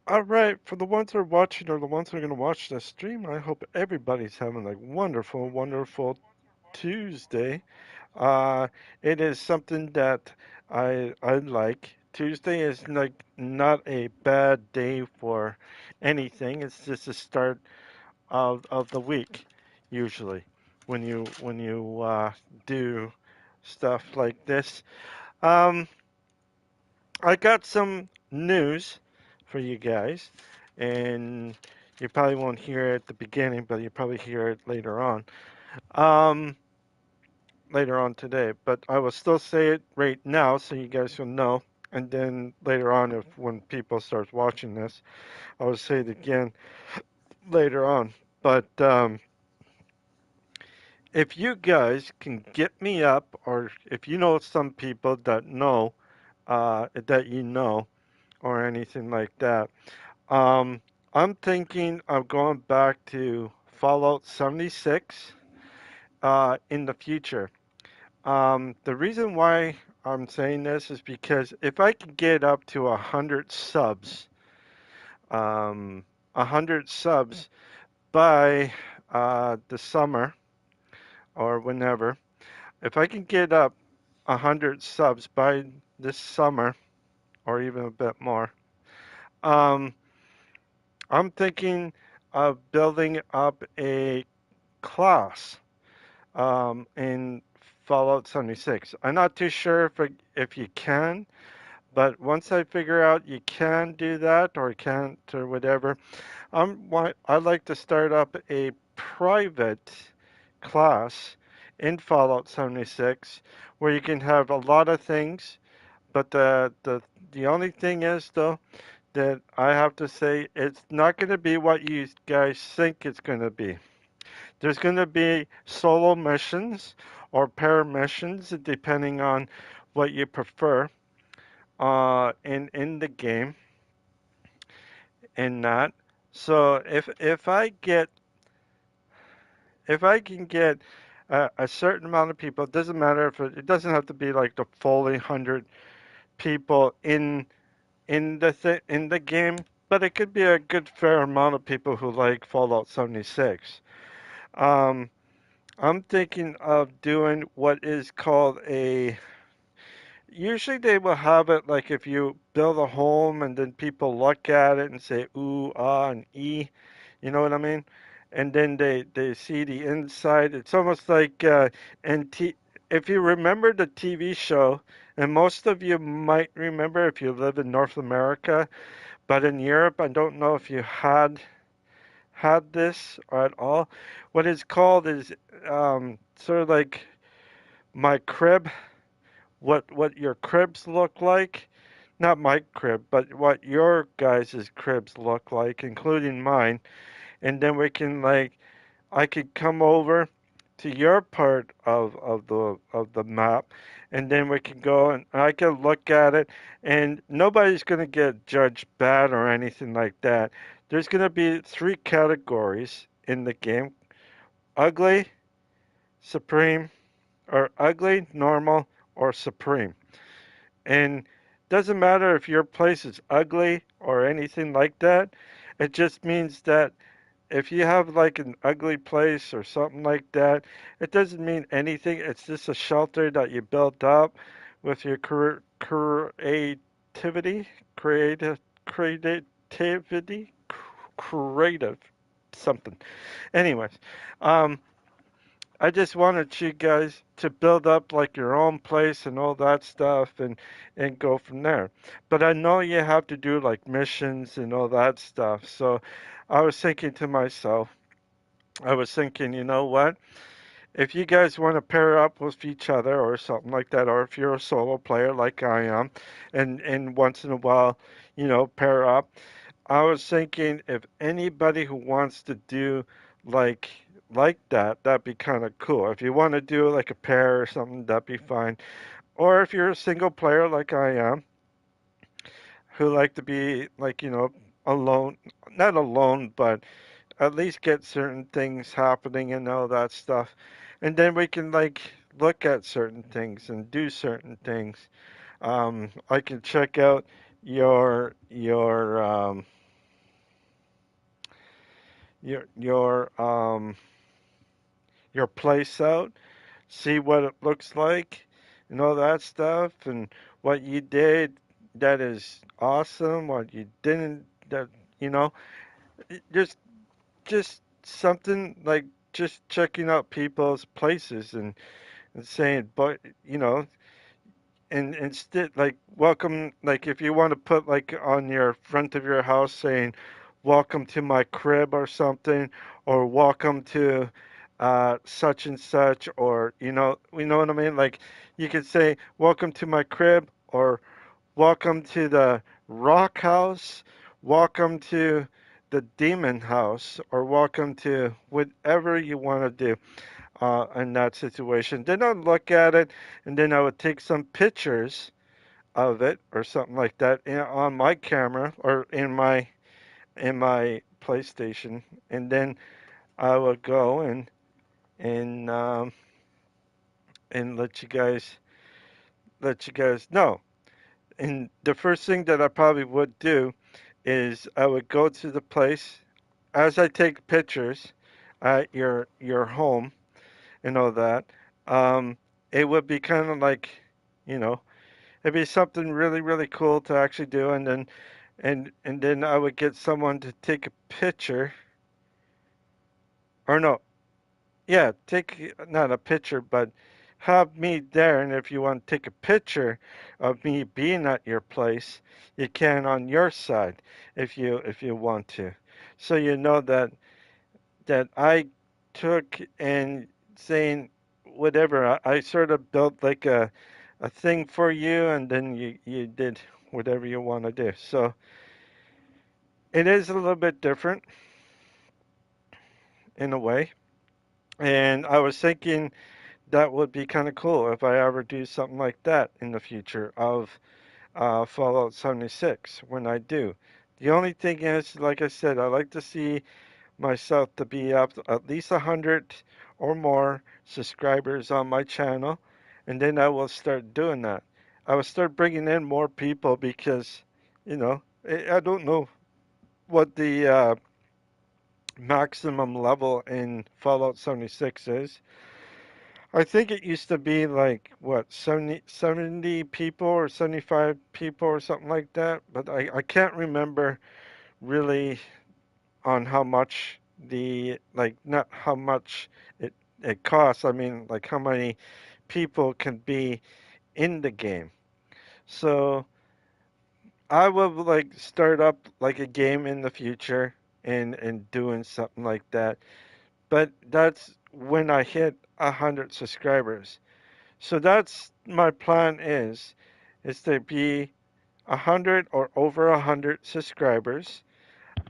All right, for the ones that are watching or the ones that are going to watch this stream, I hope everybody's having a wonderful, wonderful Tuesday. Uh, it is something that I like. Tuesday is like not a bad day for anything. It's just the start of the week, usually, when you do stuff like this. Um, I got some news for you guys, and you probably won't hear it at the beginning, but you probably hear it um, later on today. But I will still say it right now so you guys will know. And then later on, if when people start watching this, I will say it again later on. But if you guys can get me up, or if you know some people that know that you know, or anything like that. Um, I'm thinking of going back to Fallout 76 in the future. The reason why I'm saying this is because if I could get up to um, 100 subs by the summer or whenever, if I can get up 100 subs by this summer or even a bit more, um, I'm thinking of building up a class in Fallout 76. I'm not too sure if you can, but once I figure out you can do that or can't or whatever, I'd like to start up a private class in Fallout 76 where you can have a lot of things, but the only thing is though that I have to say it's not going to be what you guys think it's going to be. There's going to be solo missions or pair missions, depending on what you prefer in the game. In that, so if I can get a certain amount of people, it doesn't matter if it doesn't have to be like the fully 100 people in the game, but it could be a good fair amount of people who like Fallout 76. Um, I'm thinking of doing what is called a. Usually they will have it like if you build a home and then people look at it and say ooh, ah, and ee, you know what I mean? And then they see the inside. It's almost like if you remember the TV show, and most of you might remember if you live in North America, but in Europe, I don't know if you had this or at all. What it's called is sort of like my crib, what your cribs look like. Not my crib, but what your guys' cribs look like, including mine. And then we can like I could come over to your part of the map, and then we can go and I can look at it, and nobody's gonna get judged bad or anything like that. There's gonna be three categories in the game: ugly, supreme, or ugly, normal, or supreme. And doesn't matter if your place is ugly or anything like that. It just means that if you have like an ugly place or something like that, it doesn't mean anything. It's just a shelter that you built up with your creativity, creativity, creative something. Anyways, um, I just wanted you guys to build up like your own place and all that stuff and go from there. But I know you have to do like missions and all that stuff. So I was thinking to myself, I was thinking, you know what? If you guys want to pair up with each other or something like that, or if you're a solo player like I am, and once in a while, pair up, I was thinking if anybody who wants to do like like that, that'd be kind of cool. If you want to do like a pair or something, that'd be fine. Or if you're a single player like I am, who like to be like, alone, not alone, but at least get certain things happening and all that stuff. And then we can like look at certain things and do certain things. I can check out your your your place out, see what it looks like, and all that stuff, and what you did that is awesome, what you didn't that you know, just something like just checking out people's places and saying, but and instead like welcome, like if you want to put like on your front of your house saying welcome to my crib or something, or welcome to such and such, or you know what I mean, like you could say welcome to my crib, or welcome to the rock house, welcome to the demon house, or welcome to whatever you want to do in that situation. Then I'd look at it, and then I would take some pictures of it or something like that on my camera or in my PlayStation, and then I would go and and let you guys know. And the first thing that I probably would do is I would go to the place as I take pictures at your home and all that. Um, it would be kind of like, you know, it'd be something really, really cool to actually do, and then and then I would get someone to take a picture, or no, yeah, take not a picture, but have me there. And if you want to take a picture of me being at your place, you can on your side if you want to. So you know that I took and saying whatever. I sort of built like a thing for you, and then you did whatever you want to do. So it is a little bit different in a way. And I was thinking that would be kind of cool if I ever do something like that in the future of Fallout 76 when I do. The only thing is, like I said, I like to see myself to be up to at least 100 or more subscribers on my channel, and then I will start doing that. I will start bringing in more people because, I don't know what the maximum level in Fallout 76 is. I think it used to be like, what, 70 people or 75 people or something like that, but I can't remember really on how much like, not how much it costs. I mean, like how many people can be in the game. So I would like start up like a game in the future and doing something like that. But that's when I hit 100 subscribers. So that's my plan is to be 100 or over 100 subscribers,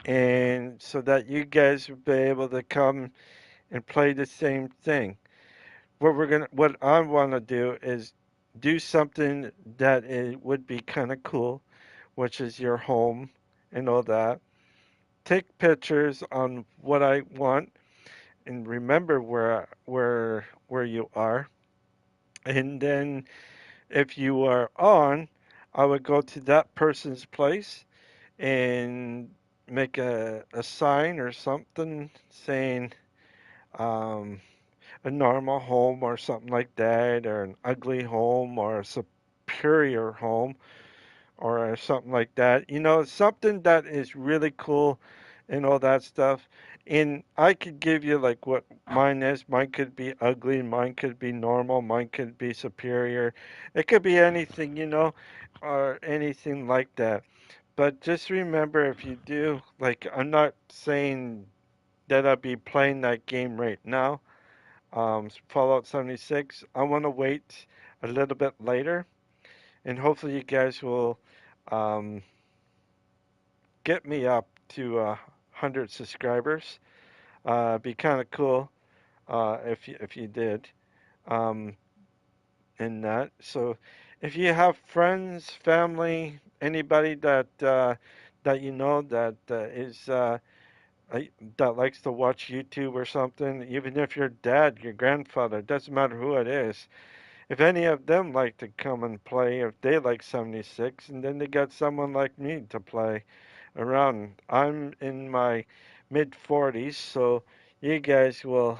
and so that you guys will be able to come and play the same thing. What I want to do is do something that it would be kind of cool, which is your home and all that. Take pictures on what I want and remember where you are. And then if you are on, I would go to that person's place and make a sign or something saying um, a normal home or something like that, or an ugly home or a superior home or something like that. Something that is really cool and all that stuff. And I could give you like what mine is. Mine could be ugly, mine could be normal, mine could be superior. It could be anything, or anything like that. But just remember, if you do, like, I'm not saying that I'll be playing that game right now, Fallout 76. I want to wait a little bit later, and hopefully you guys will um, get me up to 100 subscribers. Be kind of cool if you did um, in that. So if you have friends, family, anybody that you know that is that likes to watch YouTube or something, even if your dad, your grandfather, doesn't matter who it is, if any of them like to come and play, if they like 76, and then they got someone like me to play around. I'm in my mid 40s, so you guys will,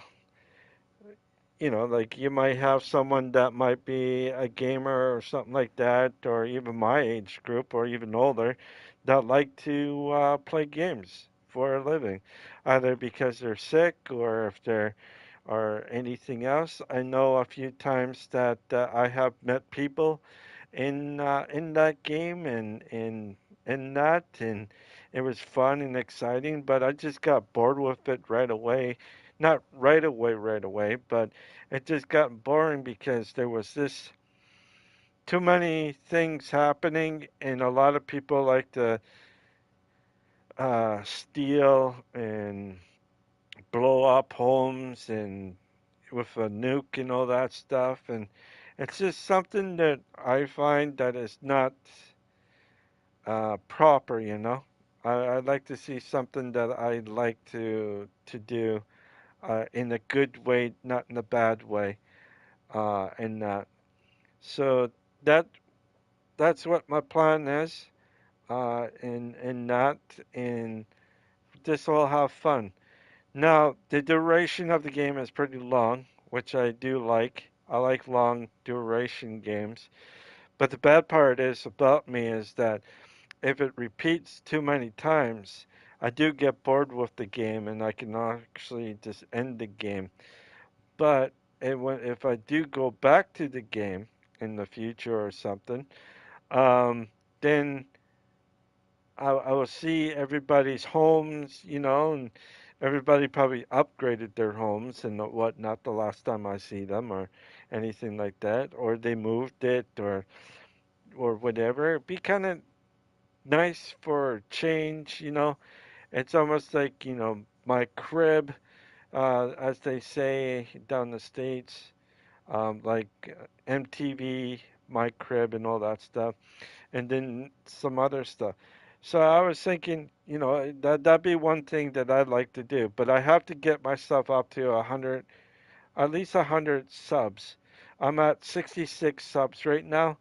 like you might have someone that might be a gamer or something like that, or even my age group, or even older, that like to play games for a living, either because they're sick or if they're or anything else. I know a few times that I have met people in that game and that and it was fun and exciting, but I just got bored with it right away. Not right away, but it just got boring because there was this too many things happening and a lot of people like to steal and blow up homes and with a nuke and all that stuff, and it's just something that I find that is not proper, I'd like to see something that I'd like to do in a good way, not in a bad way, and that. So that that's what my plan is, in that, and just all have fun. Now, the duration of the game is pretty long, which I do like. I like long duration games. But the bad part is about me is that if it repeats too many times, I do get bored with the game and I can actually just end the game. But if I do go back to the game in the future or something, then I will see everybody's homes, and everybody probably upgraded their homes and whatnot the last time I see them or anything like that, or they moved it or whatever. It'd be kind of nice for change. It's almost like, my crib, as they say down the States, like MTV, my crib, and all that stuff, and then some other stuff. So I was thinking, that'd be one thing that I'd like to do, but I have to get myself up to 100, at least 100 subs. I'm at 66 subs right now.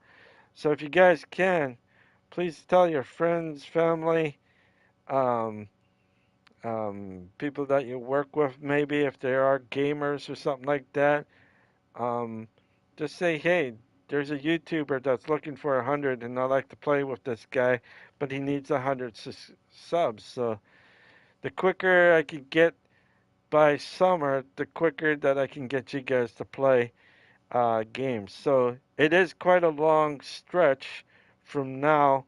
So if you guys can, please tell your friends, family, um, people that you work with, maybe if there are gamers or something like that. Um, just say, hey, there's a YouTuber that's looking for 100, and I like to play with this guy, but he needs 100 subs. So the quicker I can get by summer, the quicker that I can get you guys to play games. So it is quite a long stretch from now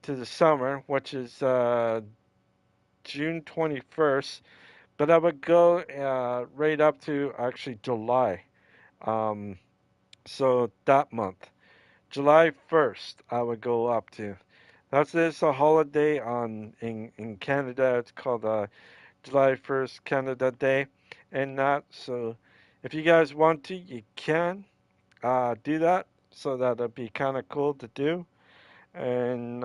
to the summer, which is June 21st, but I would go right up to actually July. Um, so that month. July 1st, I would go up to. That's a holiday in Canada. It's called July 1st Canada Day, and that. So, if you guys want to, you can do that. So that'd be kind of cool to do, and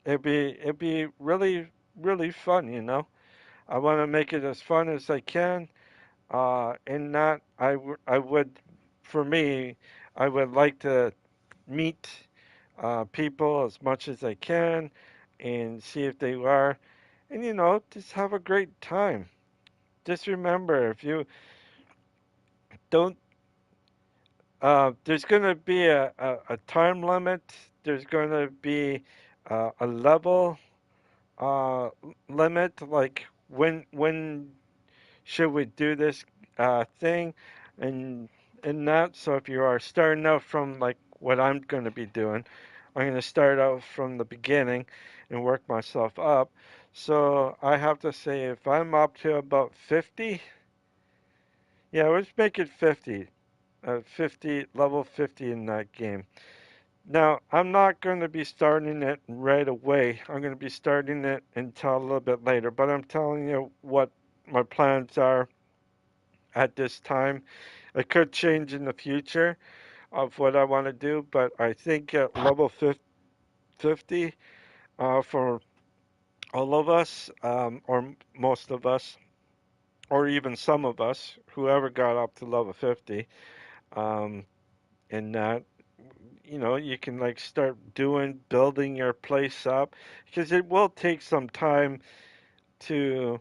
it'd be really fun. I want to make it as fun as I can. In that, I would, for me, I would like to meet people as much as I can and see if they are, and just have a great time. Just remember, if you don't, there's going to be a time limit, there's going to be a level uh, limit, like when should we do this thing, and and that. So if you are starting out from like what I'm going to be doing, I'm going to start out from the beginning and work myself up. So I have to say, if I'm up to about 50, yeah, let's make it 50. 50, level 50 in that game. Now, I'm not going to be starting it right away. I'm going to be starting it until a little bit later, but I'm telling you what my plans are at this time. It could change in the future of what I want to do, but I think at level 50, for all of us, or most of us, or even some of us, whoever got up to level 50, um, and that, you can like start building your place up because it will take some time to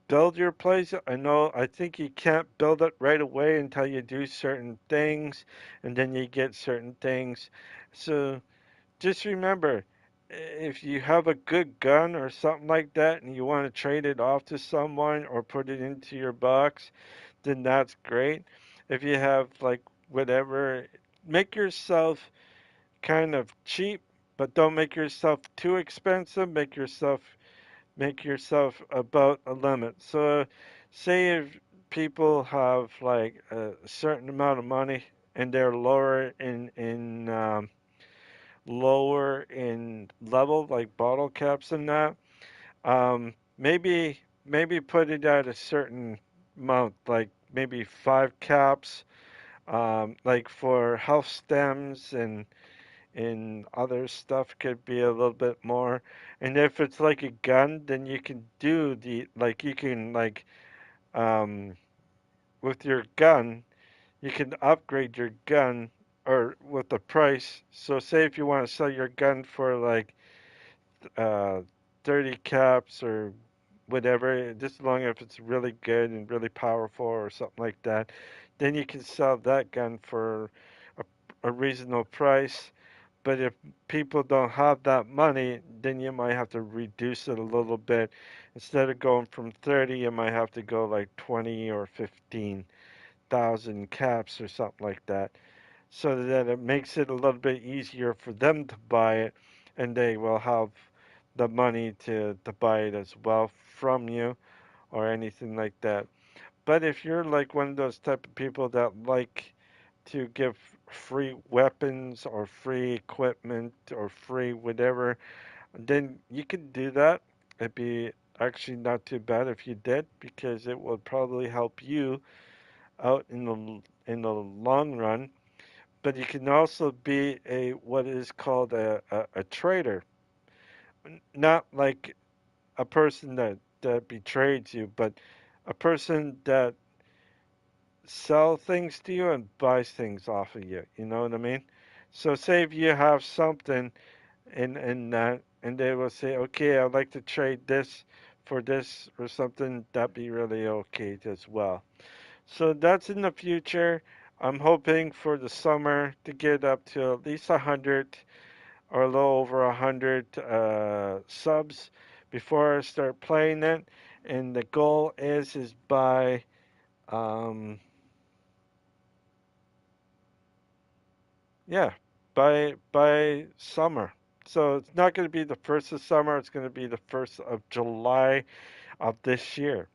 build your place. I think you can't build it right away until you do certain things, and then you get certain things. So just remember, if you have a good gun or something like that and you want to trade it off to someone or put it into your box, then that's great. If you have like whatever, make yourself kind of cheap, but don't make yourself too expensive. Make yourself about a limit. So, say if people have like a certain amount of money and they're lower in level, like bottle caps and that, maybe put it at a certain amount, like maybe 5 caps, like for health stems and other stuff could be a little bit more. And if it's like a gun, then you can do you can um, with your gun, you can upgrade your gun or with the price. So say if you want to sell your gun for like uh, 30 caps or whatever, just as long as it's really good and really powerful or something like that, then you can sell that gun for a, a reasonable price. But if people don't have that money, then you might have to reduce it a little bit. Instead of going from 30, you might have to go like 20 or 15,000 caps or something like that, so that it makes it a little bit easier for them to buy it, and they will have the money to buy it as well from you or anything like that. But if you're like one of those type of people that like to give free weapons or free equipment or free whatever, then you can do that. It'd be actually not too bad if you did, because it would probably help you out in the long run. But you can also be a what is called a trader, not like a person that betrays you, but a person that sell things to you and buys things off of you. You know what I mean? So say if you have something in that, and they will say, okay, I'd like to trade this for this or something, that'd be really okay as well. So that's in the future. I'm hoping for the summer to get up to at least 100 or a little over 100 subs before I start playing it. And the goal is by um, yeah, by summer. So it's not going to be the first of summer. It's going to be the first of July of this year.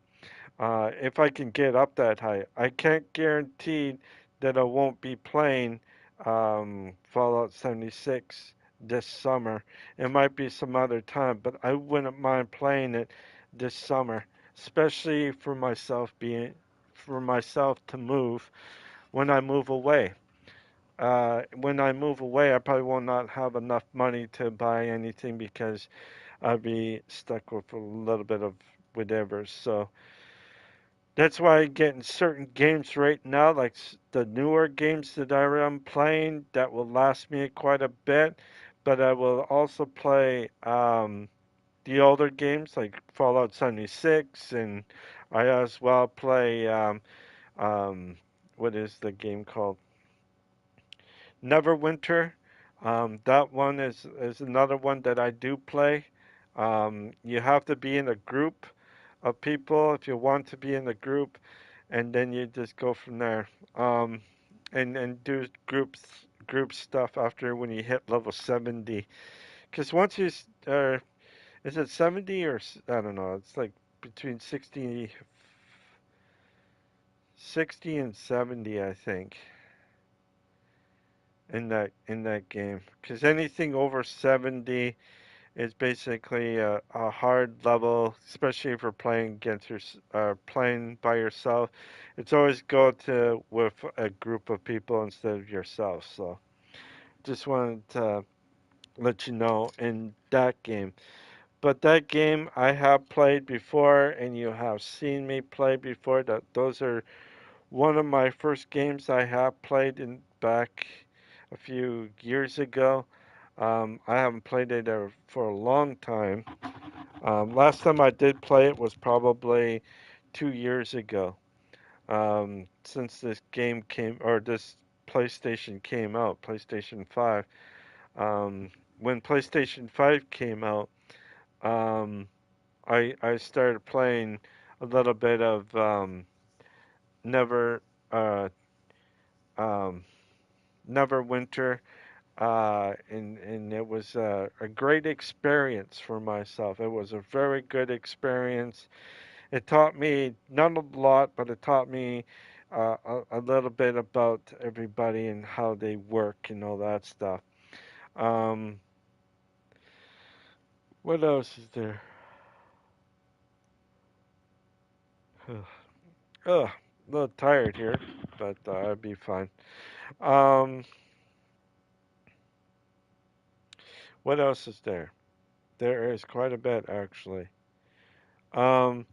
If I can get up that high, I can't guarantee that I won't be playing Fallout 76 this summer. It might be some other time, but I wouldn't mind playing it this summer, especially for myself to move when I move away. When I move away, I probably will not have enough money to buy anything because I'll be stuck with a little bit of whatever. So that's why I get in certain games right now, like the newer games that I am playing, that will last me quite a bit. But I will also play the older games like Fallout 76, and I as well play um, what is the game called? Neverwinter. That one is another one that I do play. You have to be in a group of people if you want to be in a group, and then you just go from there. And do group stuff after when you hit level 70. Because once is it 70 or I don't know. It's like between 60 and 70, I think, in that game. Because anything over 70 is basically a hard level, especially if you're playing playing by yourself. It's always go to with a group of people instead of yourself. So just wanted to let you know in that game. But that game I have played before, and you have seen me play before. That those are one of my first games I have played in back a few years ago. I haven't played it for a long time. Last time I did play it was probably 2 years ago. Since this game came, or this PlayStation came out, PlayStation 5. Um, when PlayStation 5 came out, um, I started playing a little bit of Never uh, um, Neverwinter, and it was a great experience for myself. It was a very good experience. It taught me not a lot, but it taught me a little bit about everybody and how they work and all that stuff. Um, what else is there? Ugh, a little tired here, but I'll be fine. Um, what else is there? There is quite a bit actually. Um,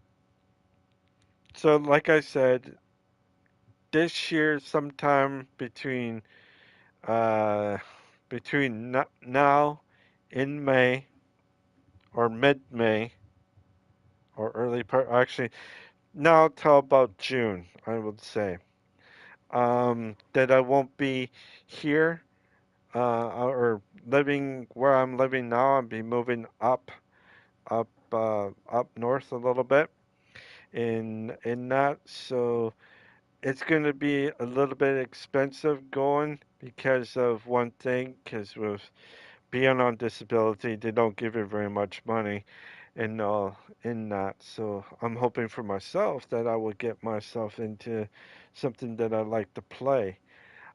so like I said, this year sometime uh now in May or mid-May or early part actually now till about June, I would say. That I won't be here or living where I'm living now. I'll be moving up north a little bit in that. So it's going to be a little bit expensive going because of one thing, because with being on disability, they don't give you very much money in that. So I'm hoping for myself that I will get myself into something that I like to play,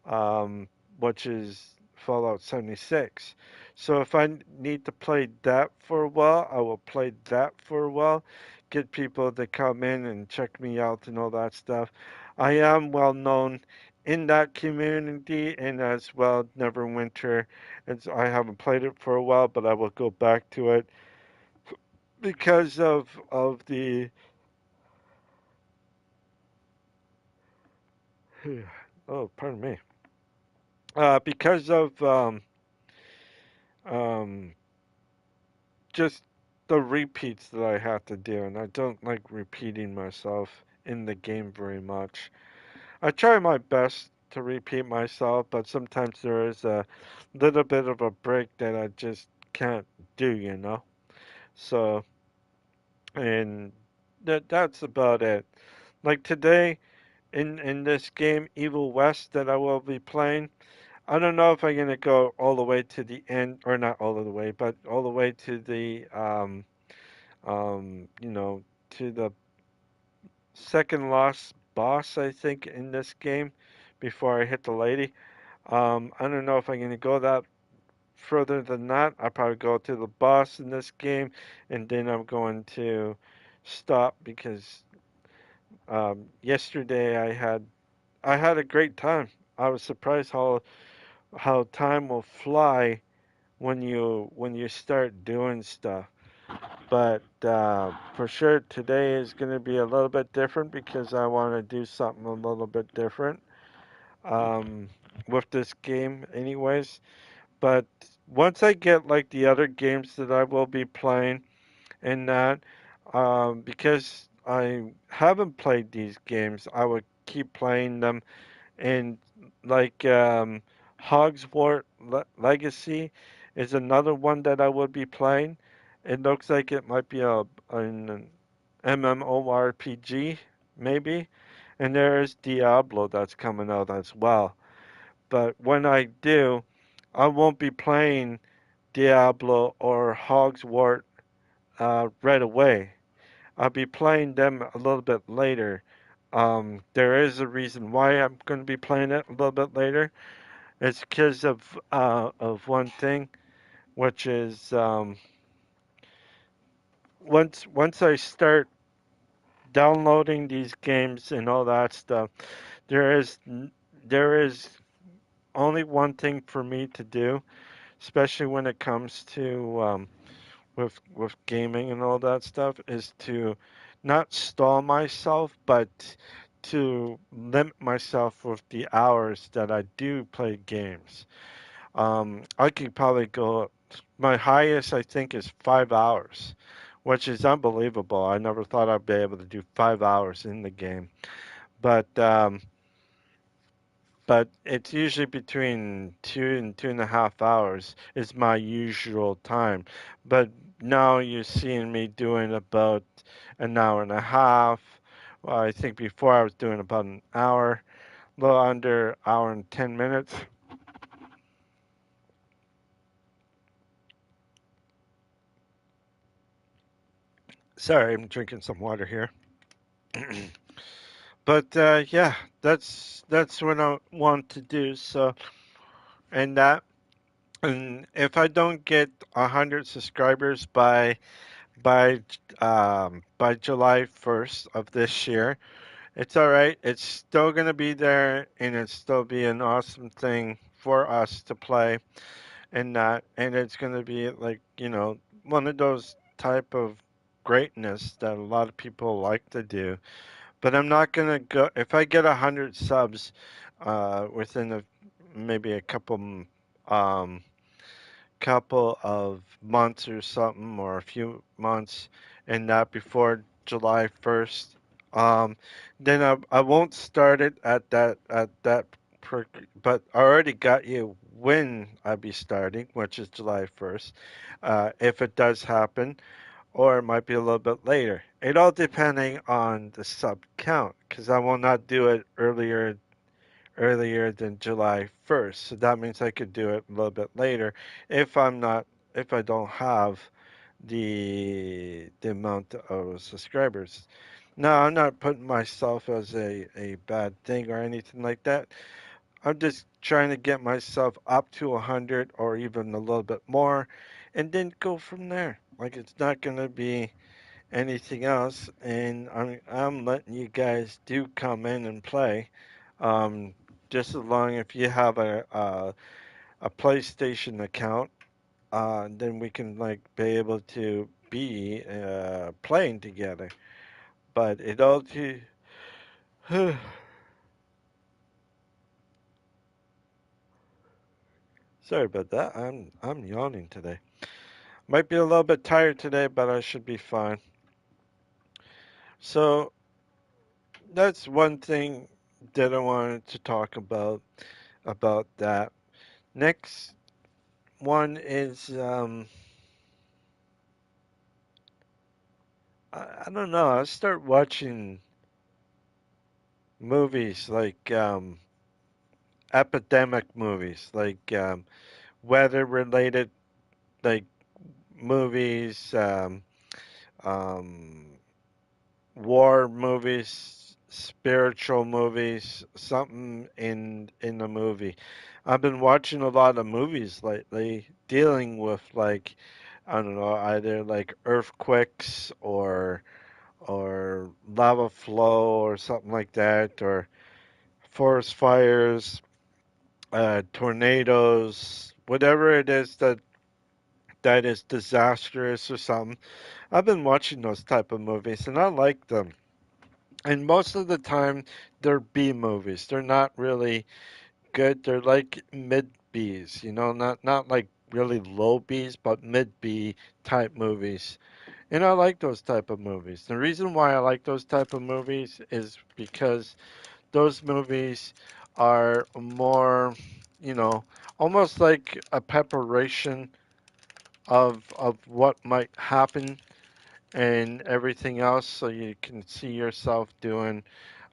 um, which is Fallout 76. So if I need to play that for a while, I will play that for a while, get people to come in and check me out and all that stuff. I am well known in that community and as well Neverwinter. I haven't played it for a while, but I will go back to it because of the oh, pardon me. Because of um just the repeats that I have to do, and I don't like repeating myself in the game very much. I try my best to repeat myself, but sometimes there is a little bit of a break that I just can't do. So, and that's about it. Like today in this game, Evil West, that I will be playing, I don't know if I'm gonna go all the way to the end, or not all of the way, but all the way to the you know, to the second lost boss, I think, in this game before I hit the lady. I don't know if I'm going to go that further than that. I'll probably go to the boss in this game, and then I'm going to stop because yesterday I had a great time. I was surprised how time will fly when you start doing stuff. But for sure, today is going to be a little bit different because I want to do something a little bit different um, with this game, anyways. But once I get like the other games that I will be playing in that, because I haven't played these games, I would keep playing them. And like Legacy is another one that I would be playing. It looks like it might be an MMORPG, maybe. And there is Diablo that's coming out as well. But when I do, I won't be playing Diablo or Hogswart right away. I'll be playing them a little bit later. There is a reason why I'm going to be playing it a little bit later. It's because of one thing, which is once I start downloading these games and all that stuff, there is only one thing for me to do, especially when it comes to with gaming and all that stuff, is to not stall myself, but to limit myself with the hours that I do play games. I could probably go. My highest, I think, is 5 hours, which is unbelievable. I never thought I'd be able to do 5 hours in the game, but but it's usually between 2 and 2.5 hours is my usual time. But now you're seeing me doing about an hour and a half. Well, I think before I was doing about an hour, a little under hour and 10 minutes. Sorry, I'm drinking some water here. But yeah, that's what I want to do. So, and that, and if I don't get 100 subscribers by July 1st of this year, it's all right. It's still gonna be there, and it's still be an awesome thing for us to play, and that, and it's gonna be like one of those type of greatness that a lot of people like to do. But I'm not gonna go if I get 100 subs within maybe a um couple of months or something, or a few months, and not before July 1st. Then I won't start it at that per, but I already got you when I'll be starting, which is July 1st. If it does happen, or it might be a little bit later. It all depending on the sub count, because I will not do it earlier than July 1st. So that means I could do it a little bit later if I'm not if I don't have the amount of subscribers. Now, I'm not putting myself as a bad thing or anything like that. I'm just trying to get myself up to 100 or even a little bit more and then go from there. Like it's not going to be anything else, and I'm letting you guys do come in and play. Um, just as long if you have a PlayStation account, then we can like be able to be playing together. But it all to sorry about that. I'm yawning today. Might be a little bit tired today, but I should be fine. So that's one thing that I wanted to talk about that. Next one is I don't know. I start watching movies like epidemic movies, like weather related like movies, um, war movies, spiritual movies, something in the movie. I've been watching a lot of movies lately dealing with like I don't know, either like earthquakes or lava flow or something like that, or forest fires, tornadoes, whatever it is that is disastrous or something. I've been watching those type of movies and I like them. And most of the time they're B movies. They're not really good. They're like mid Bs, not like really low Bs, but mid B type movies. And I like those type of movies. The reason why I like those type of movies is because those movies are more, you know, almost like a preparation of what might happen and everything else, so you can see yourself doing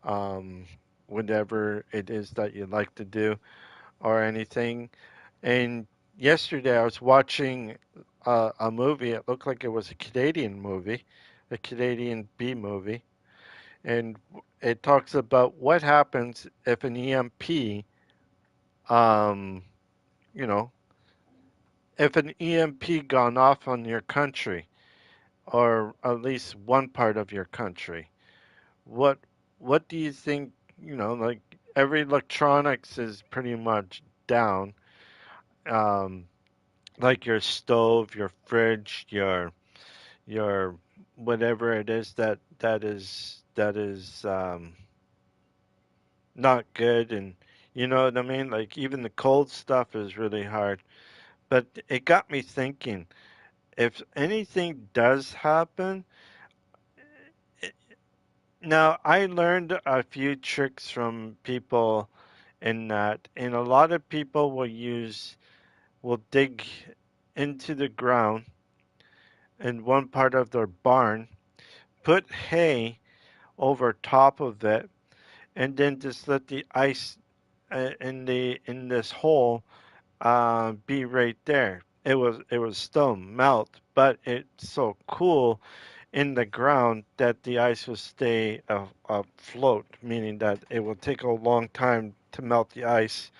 um, whatever it is that you like to do or anything. And yesterday I was watching a movie. It looked like it was a Canadian movie, a Canadian B movie, and it talks about what happens if an EMP, um, you know, if an EMP gone off on your country, or at least one part of your country. What what do you think, like every electronics is pretty much down. Um, like your stove, your fridge, your whatever it is that is not good, and You know what I mean? Like even the cold stuff is really hard. But it got me thinking, if anything does happen, it, now I learned a few tricks from people in that, and a lot of people will dig into the ground in one part of their barn, put hay over top of it, and then just let the ice in this hole be right there. It was still melt, but it's so cool in the ground that the ice will stay afloat, meaning that it will take a long time to melt the ice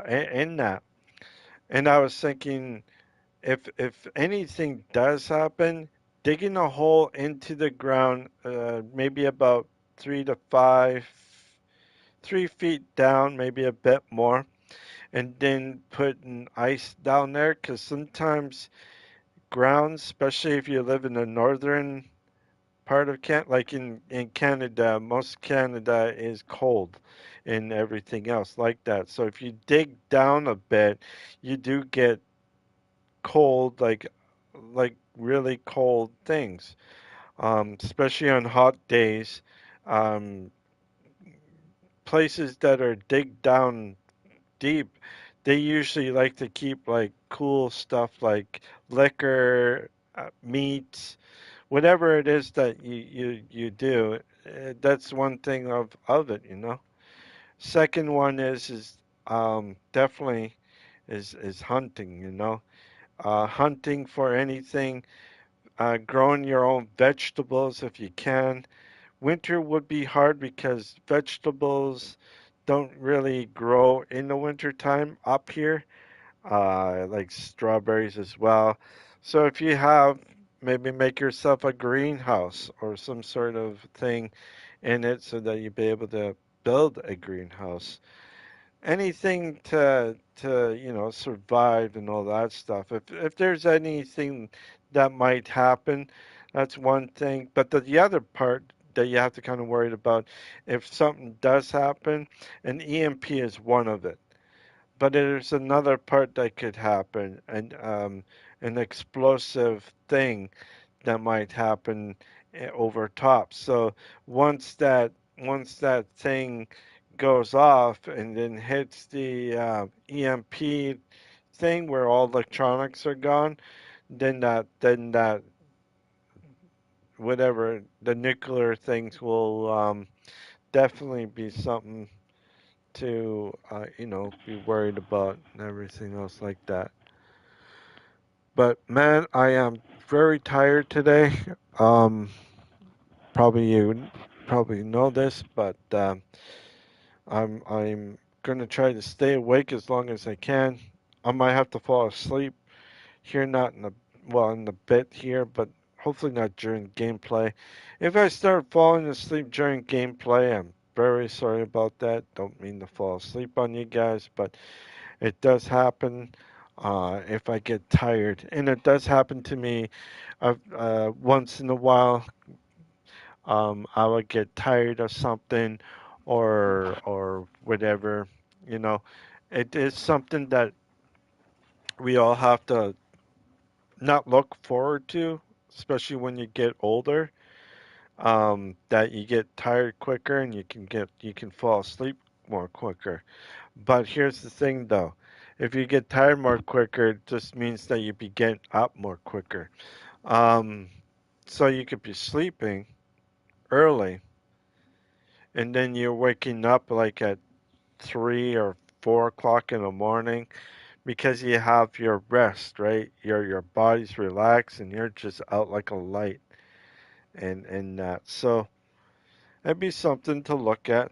in that. And I was thinking, if anything does happen, digging a hole into the ground, maybe about 3 to 5, 3 feet down, maybe a bit more, and then putting ice down there, because sometimes grounds, especially if you live in the northern part of Canada, like in Canada, most Canada is cold and everything else like that. So if you dig down a bit, you do get cold, like really cold things. Especially on hot days, um, places that are dig down deep, they usually like to keep like cool stuff like liquor, meats, whatever it is that you do. That's one thing of it, you know. Second one is definitely is hunting, you know. Hunting for anything, growing your own vegetables if you can. Winter would be hard because vegetables don't really grow in the winter time up here, like strawberries as well. So if you have, maybe make yourself a greenhouse or some sort of thing in it so that you'll be able to build a greenhouse. Anything to survive and all that stuff. If there's anything that might happen, that's one thing. But the other part that you have to kind of worry about, if something does happen, an EMP is one of it. But there's another part that could happen, and an explosive thing that might happen over top. So once that thing goes off and then hits the EMP thing where all electronics are gone, then that whatever the nuclear things will definitely be something to be worried about and everything else like that. But man, I am very tired today. Um, probably know this, but I'm gonna try to stay awake as long as I can. I might have to fall asleep here, not in the well in the bit here, but hopefully not during gameplay. If I start falling asleep during gameplay, I'm very sorry about that. Don't mean to fall asleep on you guys, but it does happen if I get tired, and it does happen to me once in a while. I would get tired of something, or whatever. You know, it is something that we all have to not look forward to, especially when you get older. That you get tired quicker and you can fall asleep more quicker. But here's the thing though. If you get tired more quicker, it just means that you be getting up more quicker. Um, so you could be sleeping early and then you're waking up like at 3 or 4 o'clock in the morning because you have your rest, right? Your body's relaxed and you're just out like a light and that. So that'd be something to look at,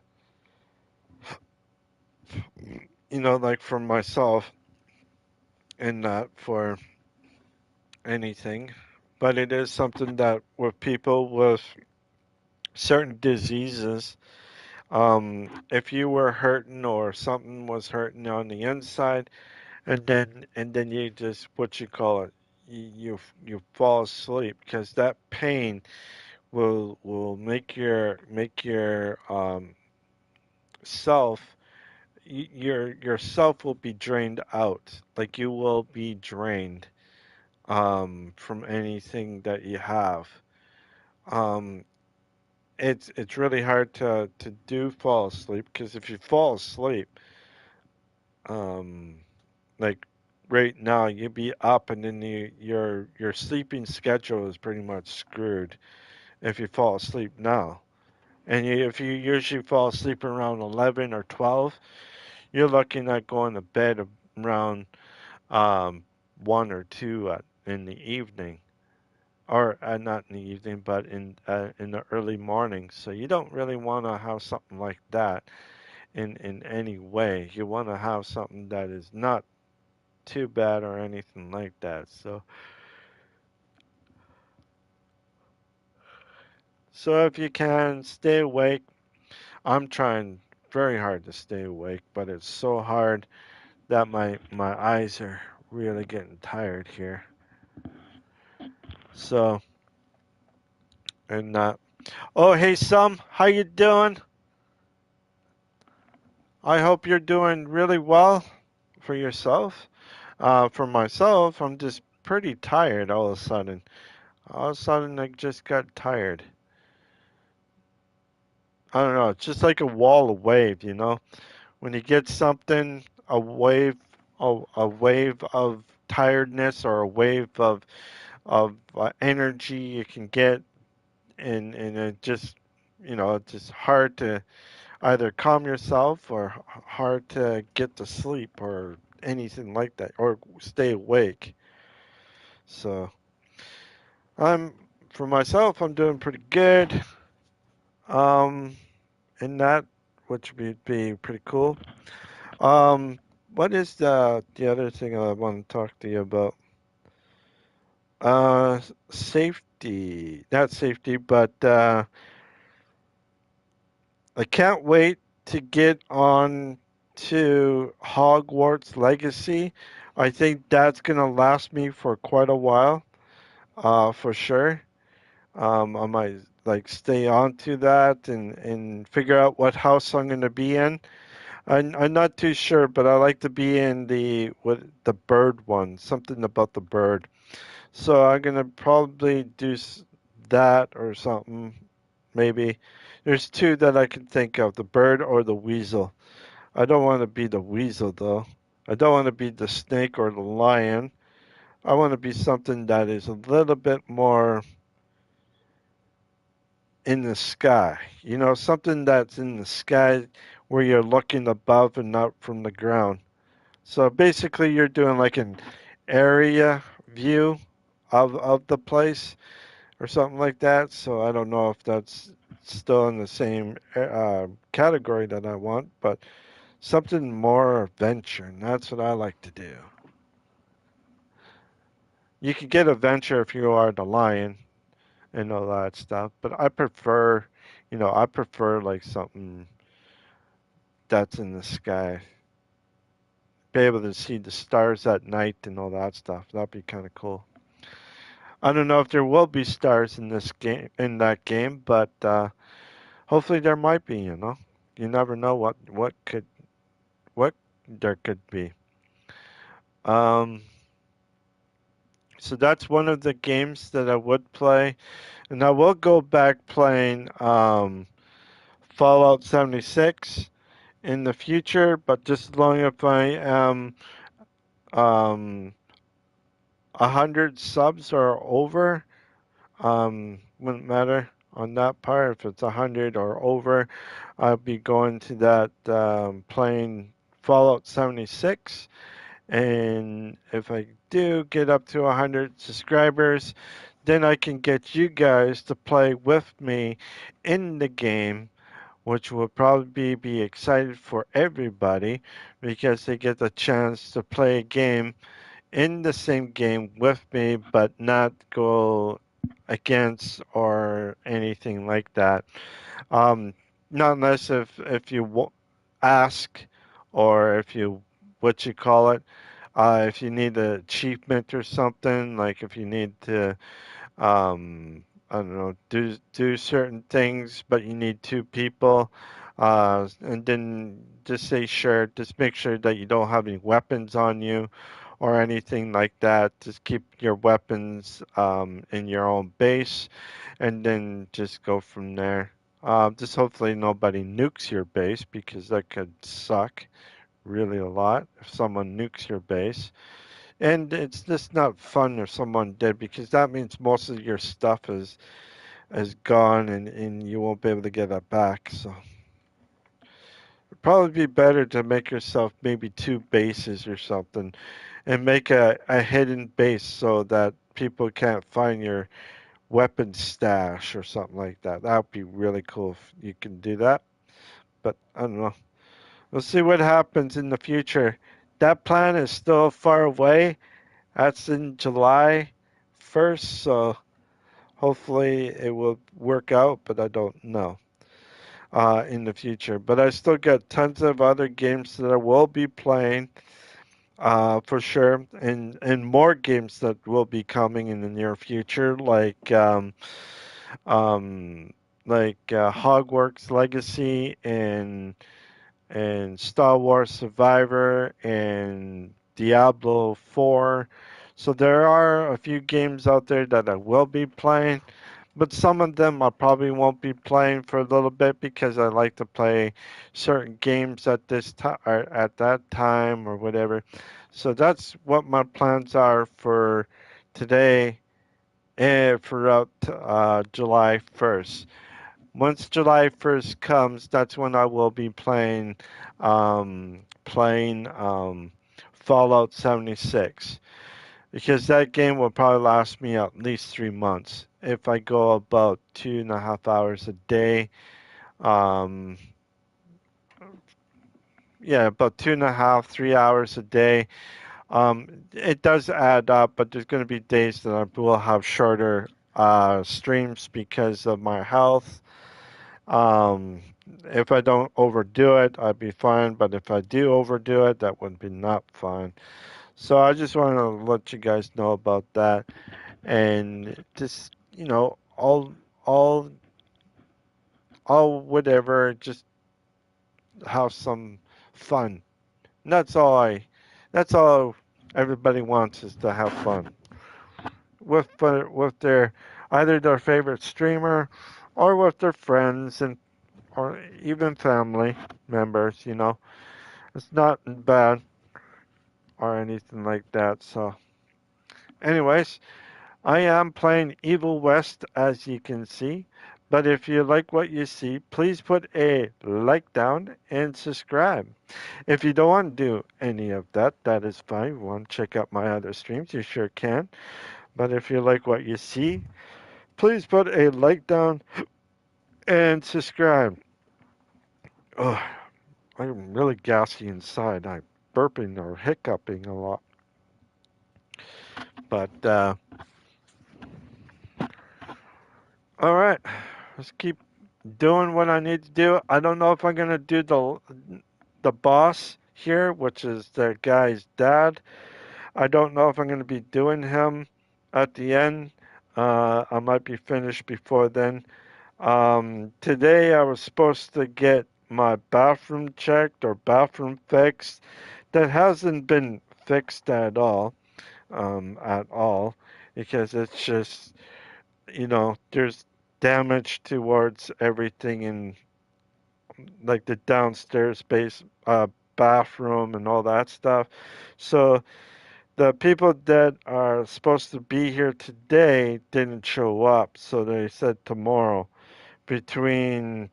like for myself and not for anything. But it is something that with people with certain diseases, if you were hurting or something was hurting on the inside, and then you just what you call it, you fall asleep because that pain will make your self, yourself will be drained out. Like you will be drained from anything that you have. Um, it's really hard to do fall asleep because if you fall asleep, um, like right now, you'd be up and then your sleeping schedule is pretty much screwed if you fall asleep now. And if you usually fall asleep around 11 or 12, you're looking at going to bed around um, 1 or 2 in the evening. Or not in the evening, but in the early morning. So you don't really want to have something like that in any way. You want to have something that is not too bad or anything like that. So if you can stay awake, I'm trying very hard to stay awake, but it's so hard that my eyes are really getting tired here. So and oh hey Sum, how you doing? I hope you're doing really well for yourself. For myself, I'm just pretty tired all of a sudden. All of a sudden, I just got tired. I don't know. It's just like a wall of wave, you know. When you get something, a wave of tiredness or a wave of energy you can get, and it just, it's just hard to either calm yourself or hard to get to sleep or anything like that or stay awake. So I'm for myself, I'm doing pretty good. Um, in that, which would be pretty cool. Um, what is the other thing I want to talk to you about? Safety, not safety, but I can't wait to get on to Hogwarts Legacy. I think that's gonna last me for quite a while, for sure. I might like stay on to that and figure out what house I'm gonna be in. I'm not too sure, but I like to be in the bird one, something about the bird. So I'm gonna probably do that or something. Maybe there's two that I can think of: the bird or the weasel. I don't want to be the weasel though. I don't want to be the snake or the lion. I want to be something that is a little bit more in the sky. You know, something that's in the sky where you're looking above and not from the ground. So basically, you're doing like an area view of the place or something like that. So I don't know if that's still in the same category that I want, but something more adventure, and that's what I like to do. You can get adventure if you are the lion and all that stuff, but I prefer like something that's in the sky. Be able to see the stars at night and all that stuff. That'd be kind of cool. I don't know if there will be stars in this game, in that game, but hopefully there might be. You know, you never know what there could be. Um, so that's one of the games that I would play, and I will go back playing Fallout 76 in the future, but just as long if I am um, 100 subs or over. Wouldn't matter on that part if it's 100 or over. I'll be going to that playing Fallout 76, and if I do get up to 100 subscribers, then I can get you guys to play with me in the game, which will probably be excited for everybody because they get the chance to play a game in the same game with me, but not go against or anything like that. Um, Not unless if you ask or if you what you call it, if you need an achievement or something, like if you need to um, I don't know, do certain things, but you need two people. And then just say sure. Just make sure that you don't have any weapons on you or anything like that. Just keep your weapons in your own base, and then just go from there. Just hopefully nobody nukes your base because that could suck really a lot if someone nukes your base. And it's just not fun if someone did because that means most of your stuff is gone and you won't be able to get it back. So it'd probably be better to make yourself maybe two bases or something and make a hidden base so that people can't find your weapon stash or something like that. That would be really cool if you can do that. But I don't know. We'll see what happens in the future. That plan is still far away. That's in July 1st, so hopefully it will work out, but I don't know in the future. But I still got tons of other games that I will be playing for sure, and more games that will be coming in the near future, um, Hogwarts Legacy and Star Wars Survivor and Diablo 4. So there are a few games out there that I will be playing, but some of them I probably won't be playing for a little bit because I like to play certain games at this time or at that time or whatever. So that's what my plans are for today and throughout July 1st. Once July 1st comes, that's when I will be playing Fallout 76 because that game will probably last me at least 3 months if I go about 2.5 hours a day. Um, yeah, about 2.5, 3 hours a day. It does add up, but there's going to be days that I will have shorter streams because of my health. Um, if I don't overdo it, I'd be fine. But if I do overdo it, that would be not fine. So I just want to let you guys know about that, and just all all whatever, just have some fun. And that's all everybody wants is to have fun with their either their favorite streamer or with their friends and or even family members. It's not bad or anything like that. So, anyways, I am playing Evil West as you can see. But if you like what you see, please put a like down and subscribe. If you don't want to do any of that, that is fine. If you want to check out my other streams, you sure can. But if you like what you see, please put a like down and subscribe. Oh, I'm really gassy inside. I'm burping or hiccuping a lot. But all right, let's keep doing what I need to do. I don't know if I'm gonna do the boss here, which is the guy's dad. I don't know if I'm gonna be doing him at the end. I might be finished before then. Today I was supposed to get my bathroom checked or bathroom fixed. That hasn't been fixed at all, because it's just, there's damage towards everything in like the downstairs bathroom and all that stuff. So the people that are supposed to be here today didn't show up. So they said tomorrow between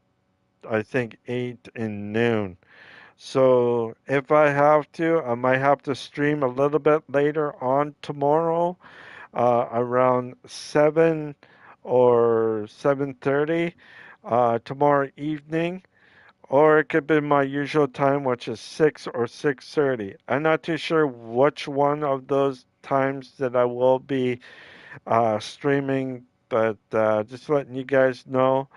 I think 8 and noon. So if I have to, I might have to stream a little bit later on tomorrow, around 7 or 7:30 tomorrow evening, or it could be my usual time, which is 6 or 6:30. I'm not too sure which one of those times that I will be streaming, but just letting you guys know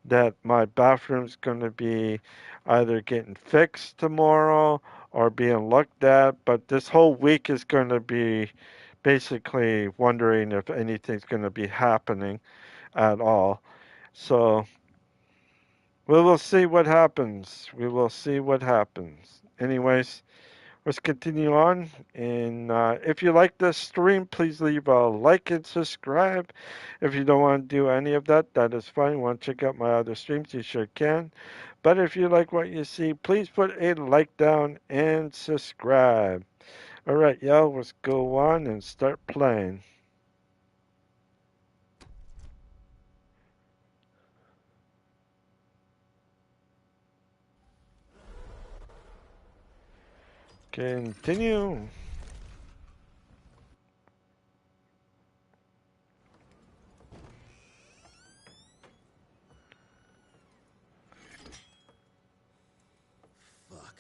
that my bathroom's going to be either getting fixed tomorrow or being looked at. But this whole week is going to be basically wondering if anything's going to be happening. at all. So we will see what happens. We will see what happens. Anyways, let's continue on. And if you like this stream, please leave a like and subscribe. If you don't want to do any of that, that is fine. You want to check out my other streams, you sure can. But if you like what you see, please put a like down and subscribe. All right, y'all, let's go on and start playing. Continue. Fuck.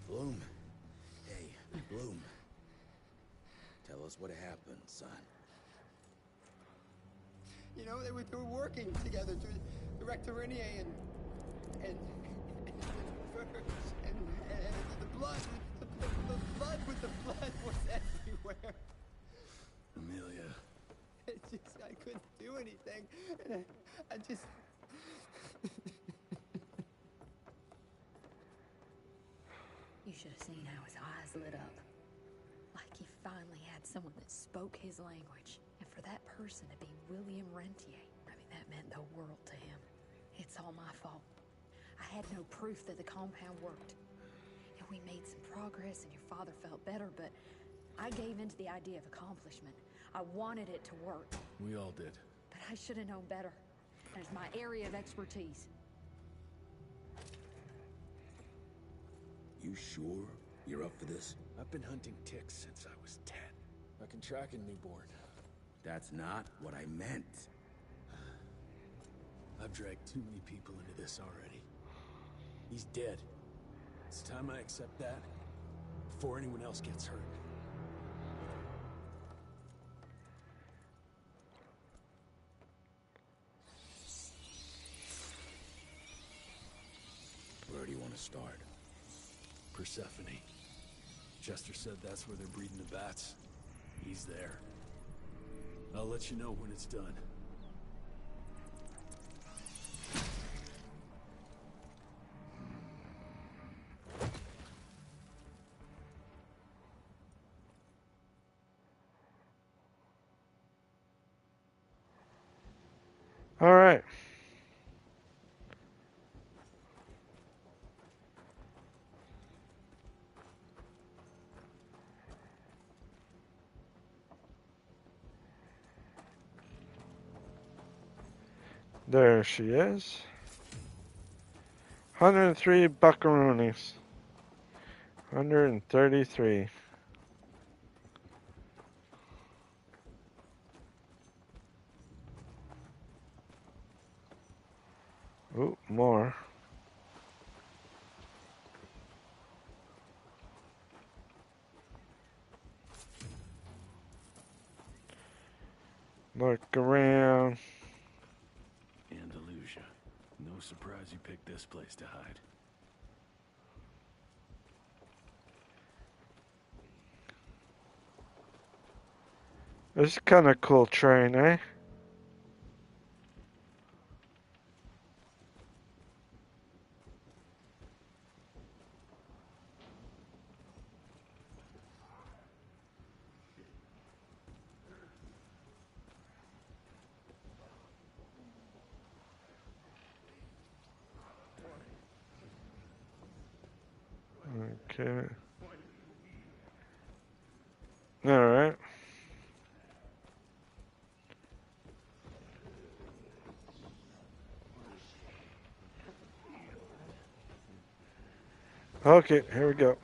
Bloom. Hey, Bloom. Tell us what happened, son. You know, they were working together to direct Tyrannia and the blood, the blood was everywhere. Amelia. I couldn't do anything. And I just... You should have seen how his eyes lit up. Like he finally had someone that spoke his language. And for that person to be William Rentier, I mean, that meant the world to him. It's all my fault. I had no proof that the compound worked. And we made some progress and your father felt better, but I gave in to the idea of accomplishment. I wanted it to work. We all did. But I should have known better. And it's my area of expertise. You sure you're up for this? I've been hunting ticks since I was 10. I can track a newborn. That's not what I meant. I've dragged too many people into this already. He's dead. It's time I accept that before anyone else gets hurt. Where do you want to start? Persephone. Chester said that's where they're breeding the bats. He's there. I'll let you know when it's done. All right. There she is. 103 buckaroonies. 133. Ooh, more. Look around. Andalusia. No surprise you picked this place to hide. This is kind of cool train, eh? Okay. All right. Okay, here we go.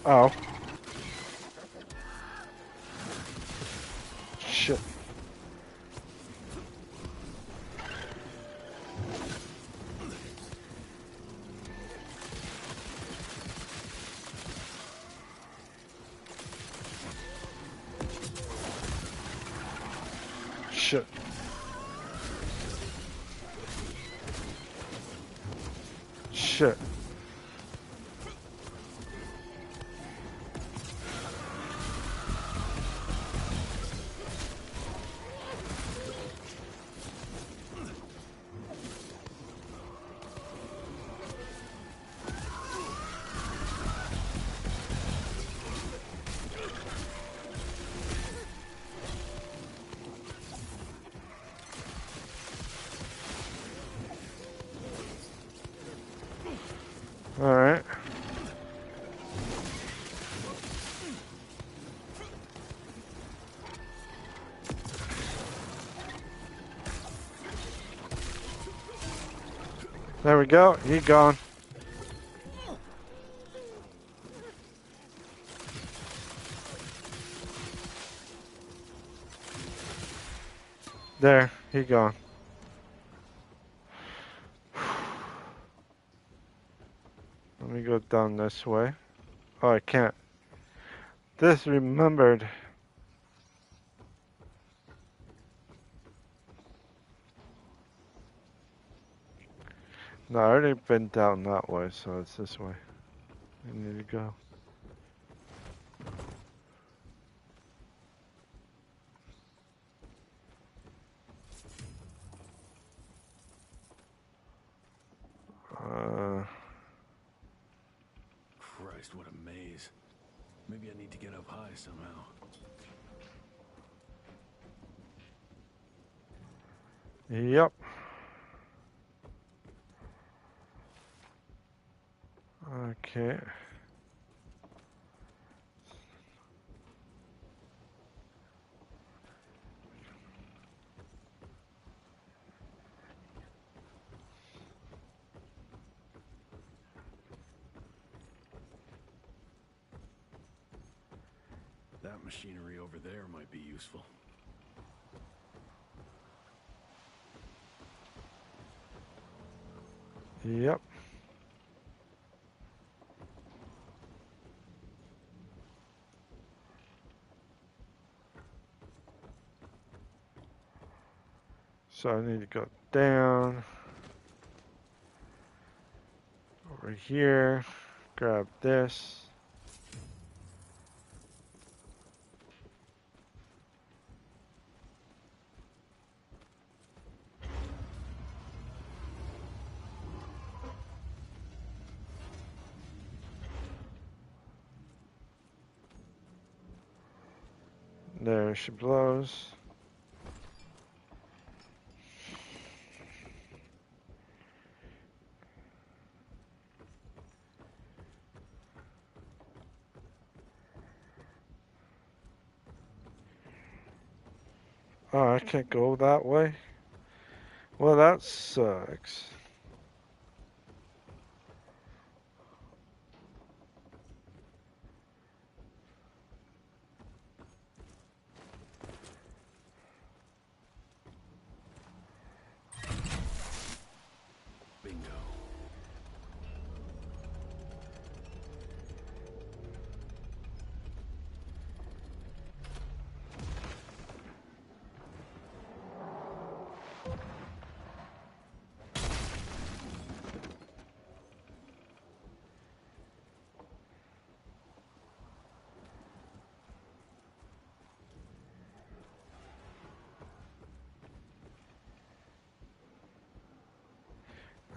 Oh. Shit. shit. Shit. All right. There we go. He gone. There, he gone. Let me go down this way. Oh, I can't. This remembered. No, I already been down that way, so it's this way. I need to go. Christ, what a maze. Maybe I need to get up high somehow. Yep. Okay. That machinery over there might be useful. Yep. So I need to go down. Over here. Grab this. There she blows. Oh, I can't go that way? Well, that sucks. Bingo.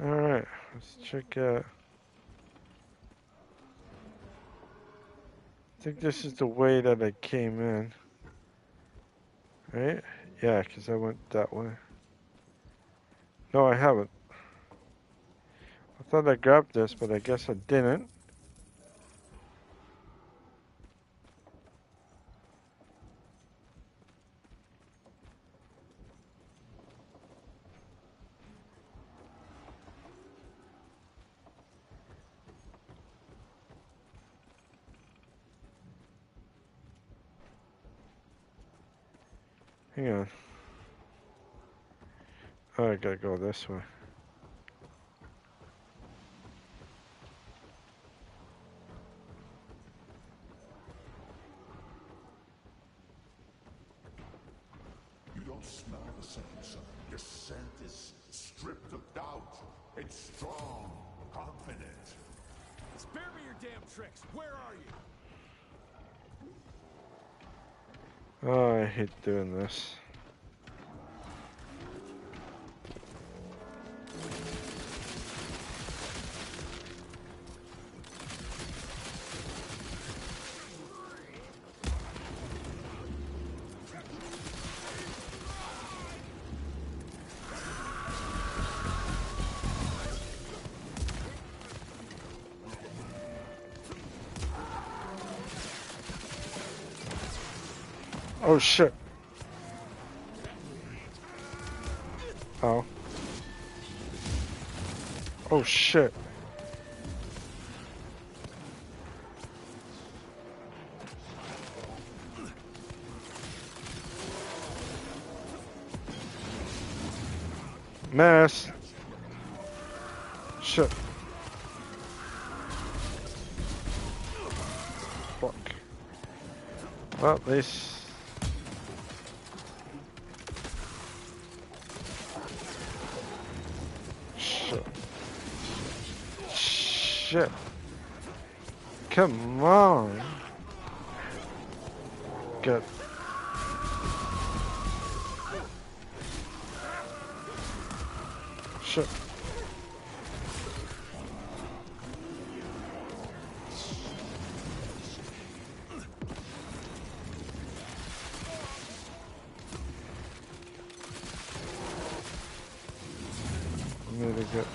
Alright, let's check out. I think this is the way that I came in. Right? Yeah, because I went that way. No, I haven't. I thought I grabbed this, but I guess I didn't. Hang on. Oh, I gotta go this way. You don't smell It's strong, confident. Spare me your damn tricks. Where are you? Oh, I hate doing this. Oh shit. Oh. Oh shit. Mess. Shit. Fuck. Well, at least. Shit. Shit. Come on. Good. Shit. Need to get.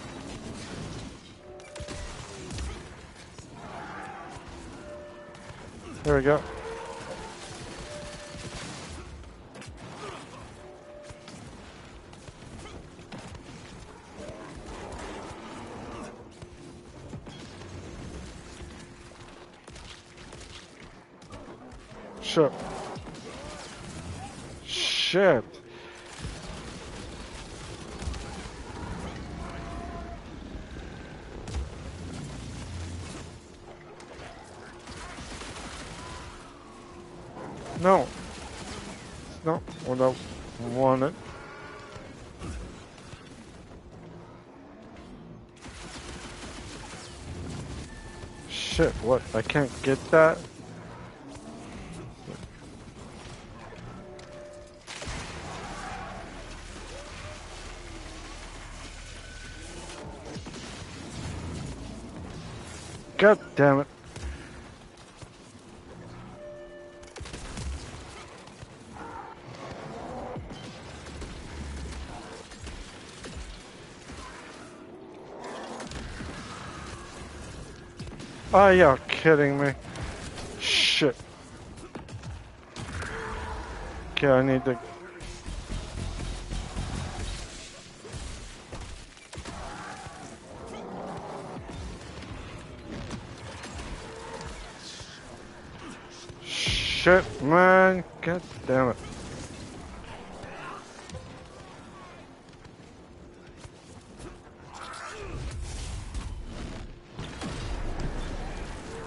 There we go. Shit. Shit. No. No. What I wanted. Shit, what? I can't get that? God damn it. Oh, you're kidding me. Shit. Okay, I need to... Shit, man. God damn it.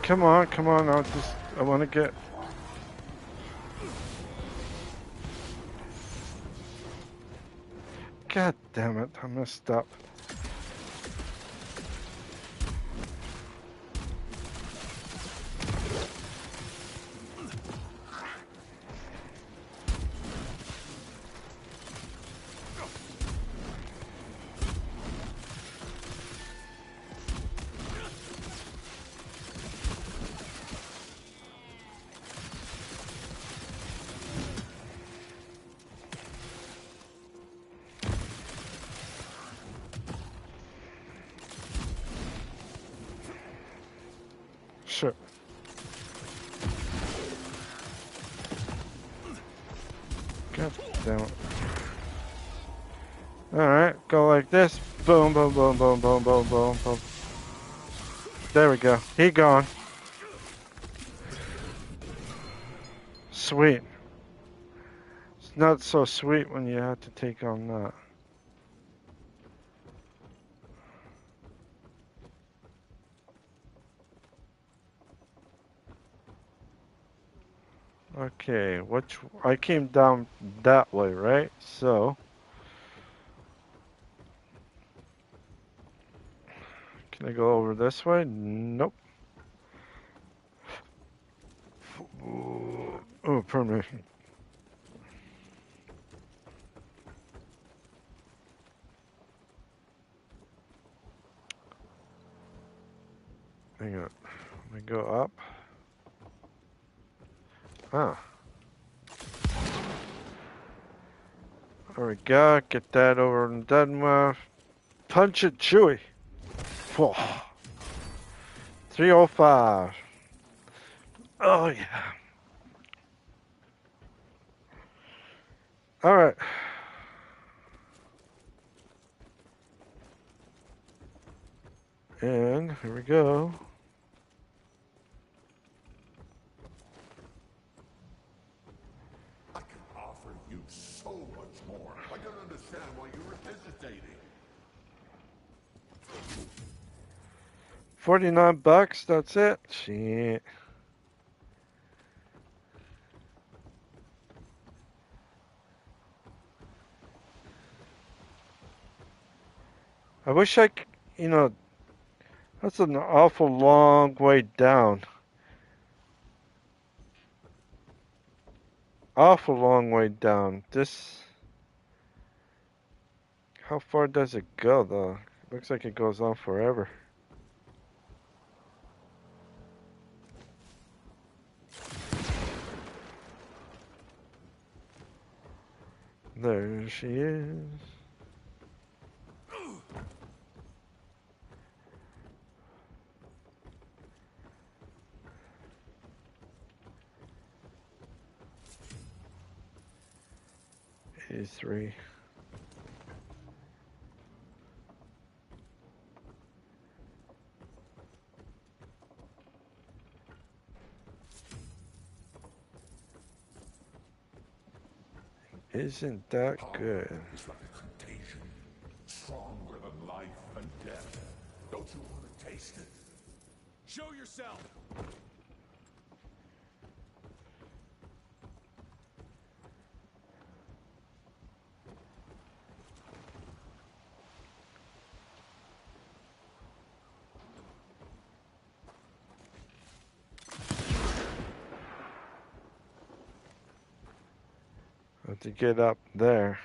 Come on, I want to get... God damn it, I messed up. Shit. God damn it. Alright, go like this. Boom, boom, boom, boom, boom, boom, boom, boom. There we go. He gone. Sweet. It's not so sweet when you have to take on that. Okay, which... I came down that way, right? So... Can I go over this way? Nope. Oh, pardon me. Hang on. Let me go up. Ah. There we go. Get that over and done with. Punch it, Chewy. 305. Oh, yeah. All right. And here we go. I can offer you so much more. I don't understand why you're hesitating. $49, that's it. Shit. I wish I could, you know, that's an awful long way down. Awful long way down. This, how far does it go though? Looks like it goes on forever. There she is. A3. Isn't that good? It's like a contagion, stronger than life and death. Don't you want to taste it? Show yourself! Have to get up there.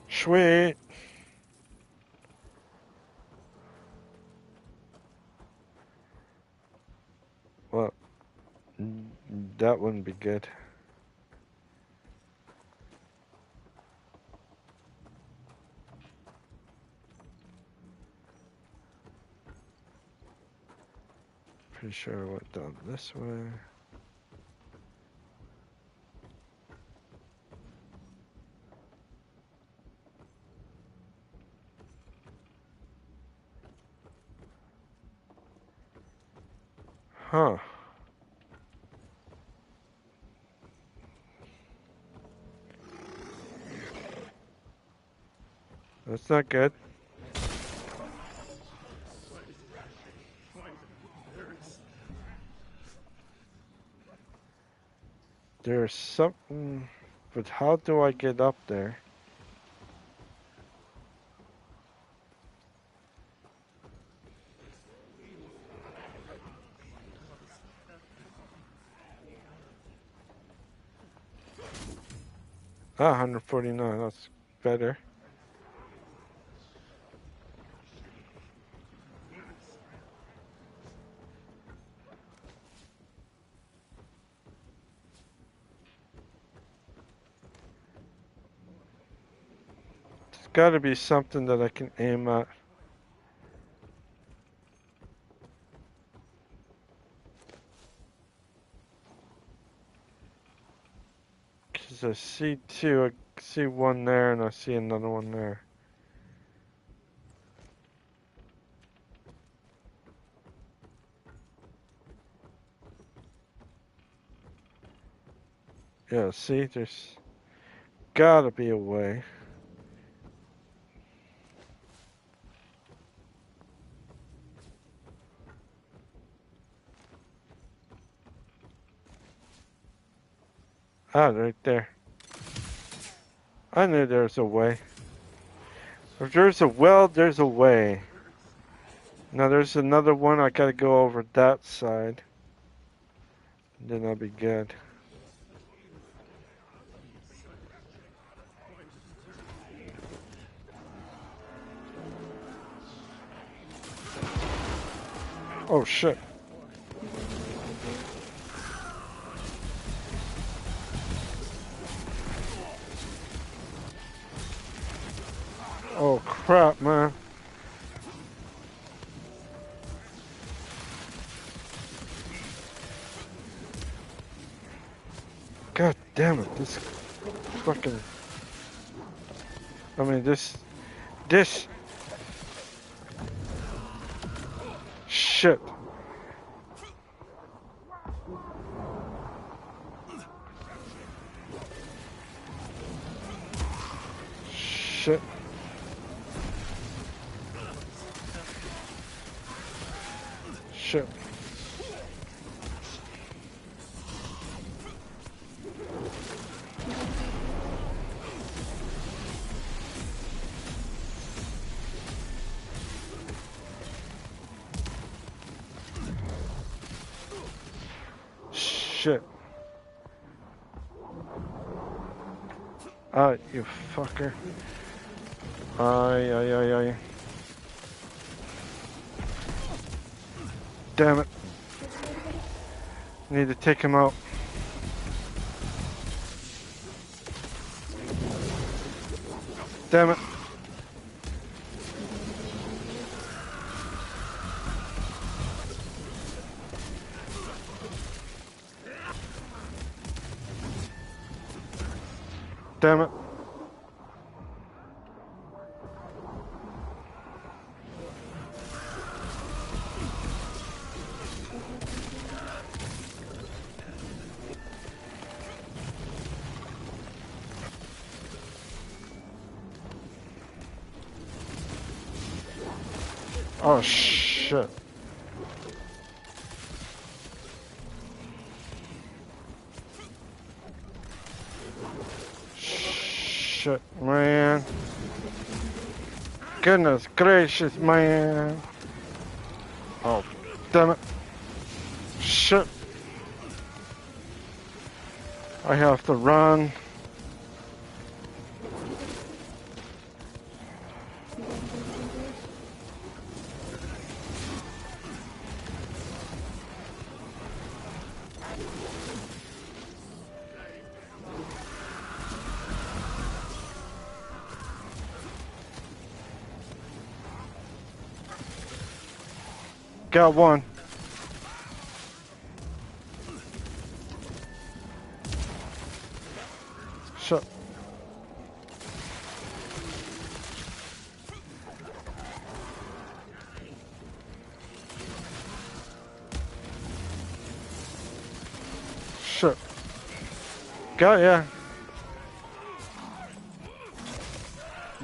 Sweet. Well, that wouldn't be good. Pretty sure I went down this way. Huh. That's not good. There's something, but how do I get up there? Ah, 149, that's better. There's gotta be something that I can aim at. Cause I see two, I see one there and I see another one there. Yeah, see, there's gotta be a way. Ah, right there. I knew there's a way. If there's a well, there's a way. Now there's another one. I gotta go over that side. Then I'll be good. Oh shit. Oh crap, man. God damn it, this fucking... I mean, this... Shit. Shit. Shit. Shit. You fucker. Ay, ay, ay, ay. Damn it. Need to take him out. Damn it. Damn it. Oh shit. Shit, man. Goodness gracious, man. Oh, damn it. Shit. I have to run. Got one. Shit. Shit. Got ya.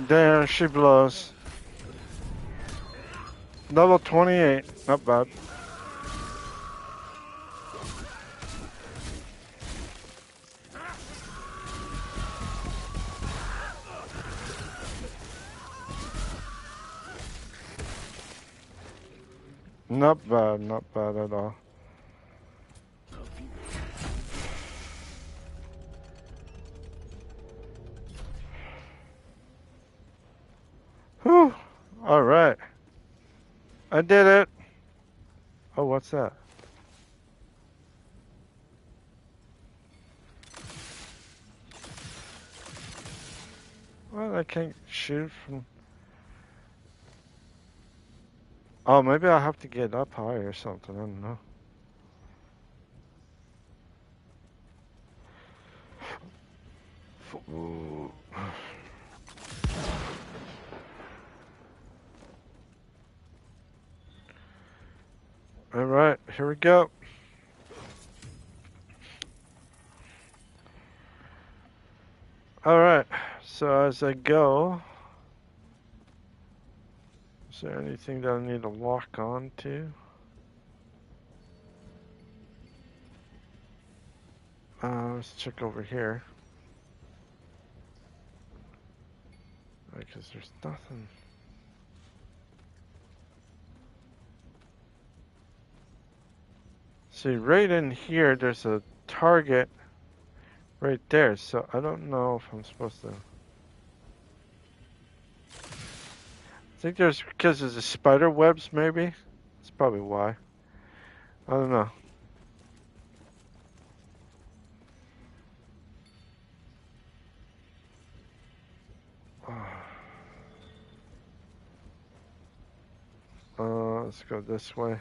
There she blows. Level 28. Not bad. Not bad, not bad at all. Whew. Alright. I did it. Oh, what's that? Well, I can't shoot from... Oh, maybe I'll have to get up high or something. I don't know. Ooh. All right, here we go. All right, so as I go, is there anything that I need to lock on to? Let's check over here. Because there's nothing. See, right in here, there's a target right there, so I don't know if I'm supposed to. I think there's, because there's the spider webs, maybe? That's probably why. I don't know. Let's go this way.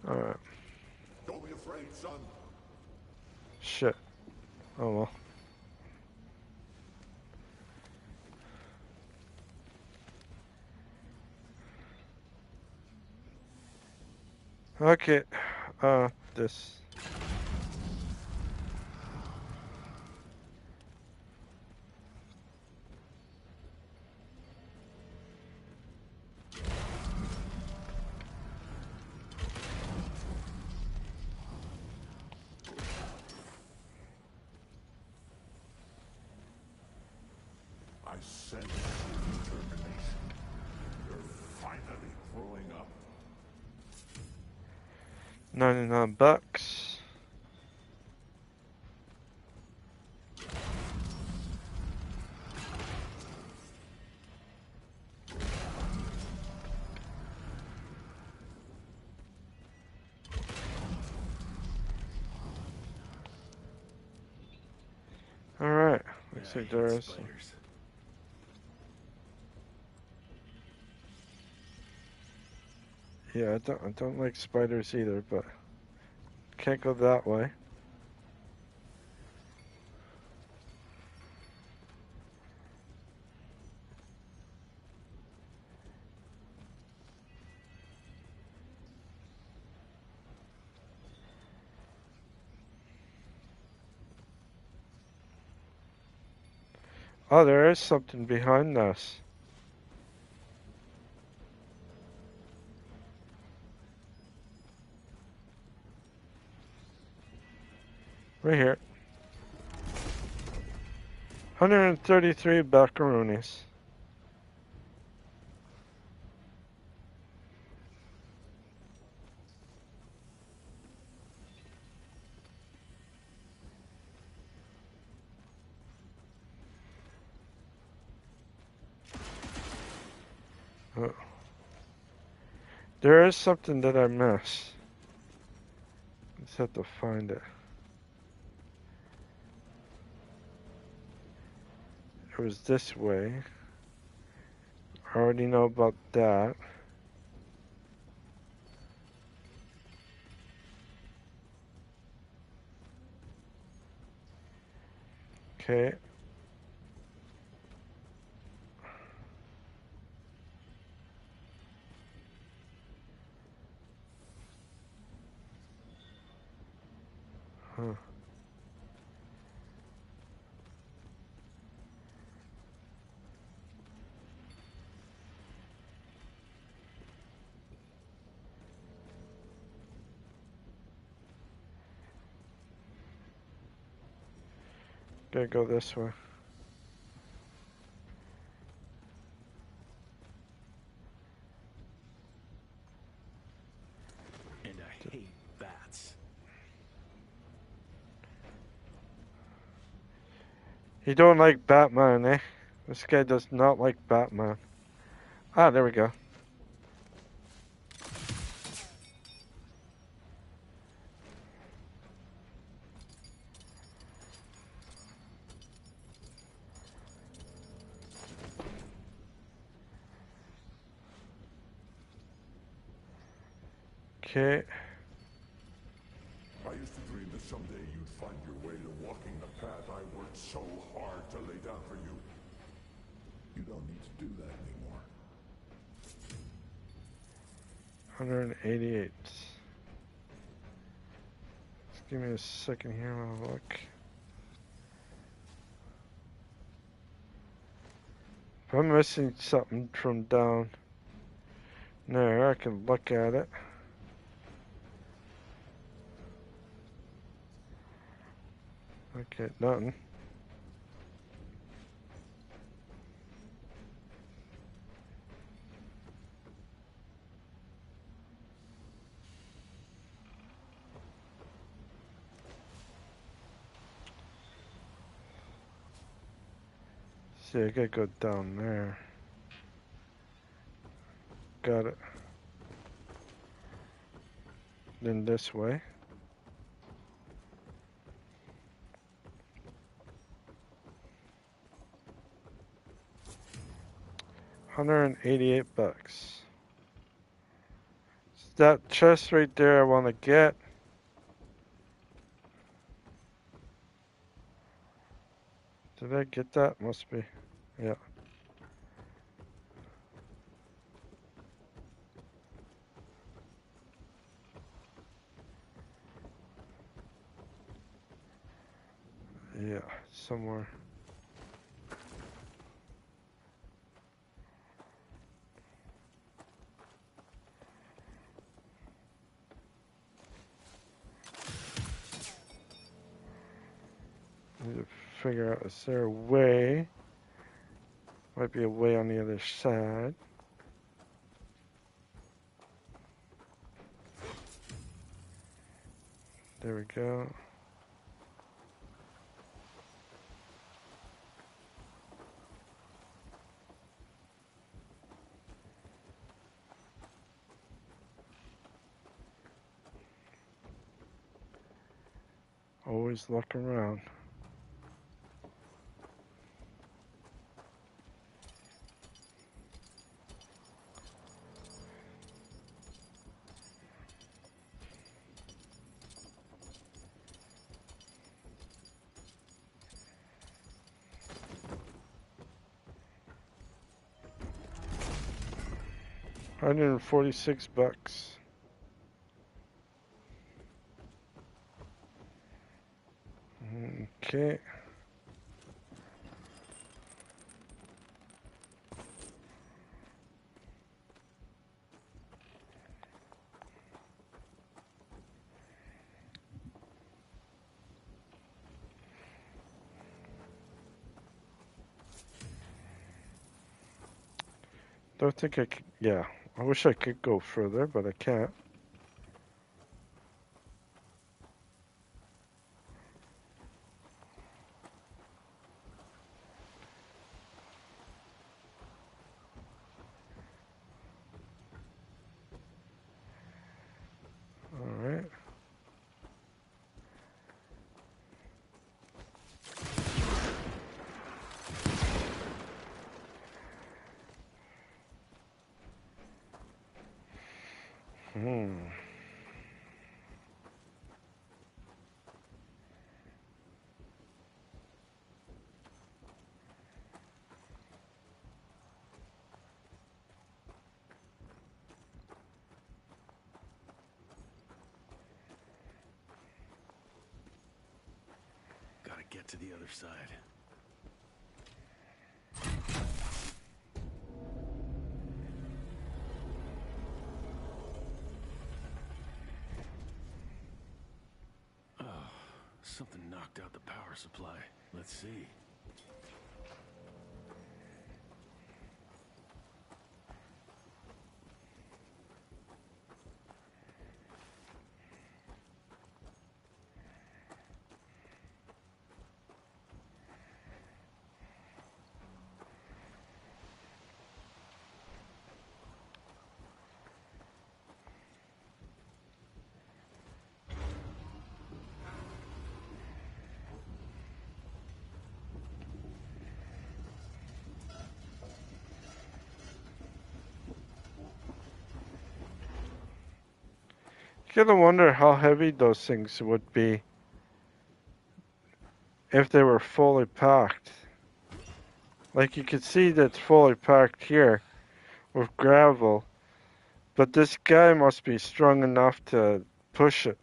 Alright. Don't be afraid, son. Shit. Oh well. Okay. This. I sense your determination. You're finally growing up. $99. Alright. Looks I like hate there is. spiders. Yeah, I don't like spiders either, but can't go that way. Oh, there is something behind us. Right here. 133 buckaroonies. Oh. There is something that I missed. Just have to find it. It was this way. I already know about that. Okay. Huh. Gotta go this way. And I hate bats. You don't like Batman, eh? This guy does not like Batman. Ah, there we go. Okay. I used to dream that someday you'd find your way to walking the path I worked so hard to lay down for you. You don't need to do that anymore. 188. Just give me a second here while I look. If I'm missing something from down there, I can look at it. Get nothing. See, I gotta go down there. Got it. Then this way. $188. It's that chest right there I want to get. Did I get that? Must be. Yeah. Yeah, somewhere. Need to figure out, is there a way? Might be a way on the other side. There we go. Always look around. $146. Okay. Don't think I could, yeah. I wish I could go further, but I can't. Alright. Gotta get to the other side. Oh, something knocked out the power supply. Let's see. You gotta wonder how heavy those things would be if they were fully packed. Like you could see that's fully packed here with gravel, but this guy must be strong enough to push it.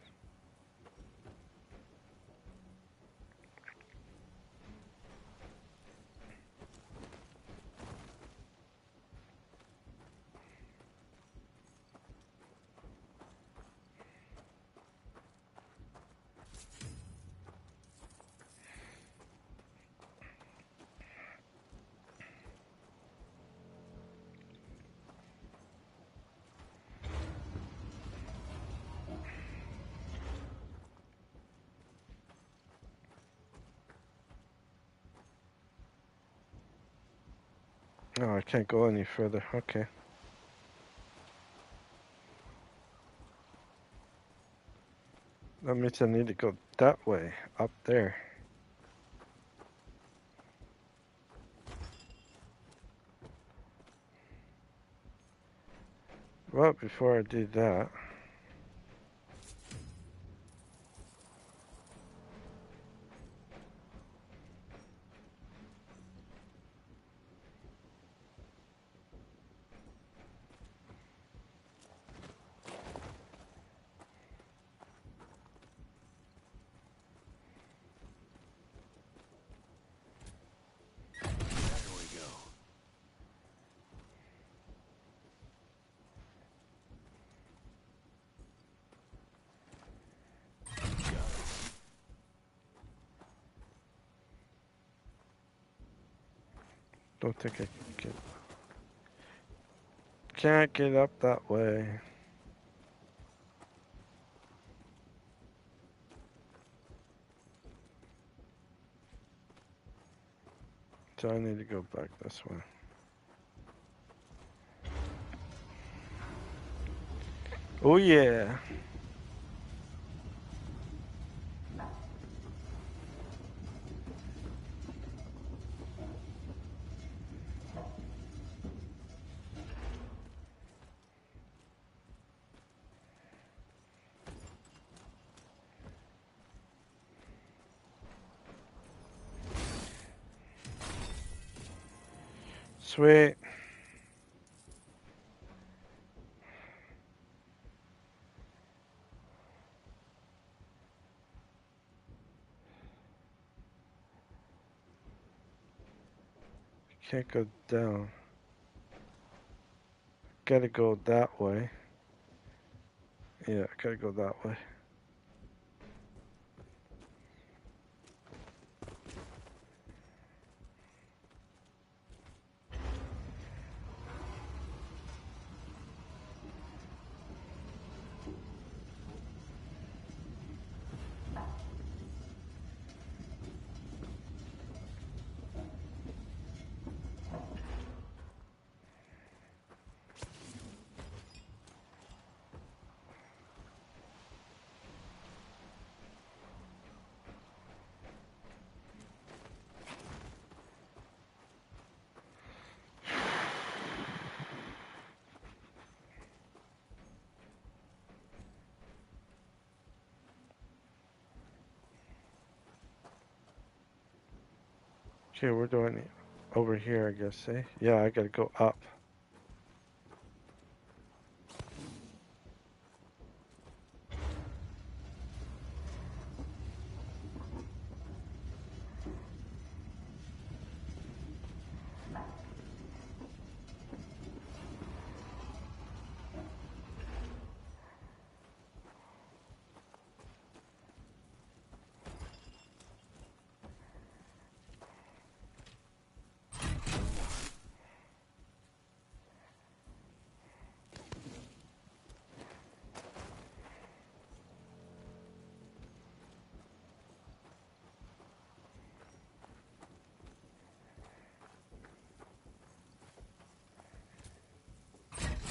No, I can't go any further. Okay. That means I need to go that way, up there. Well, before I do that, There we go. don't think I can get. Can't get up that way. So I need to go back this way. Oh yeah. Sweet. Can't go down. Gotta go that way. Yeah, gotta go that way. Okay, we're doing it over here, I guess, eh? Yeah, I gotta go up.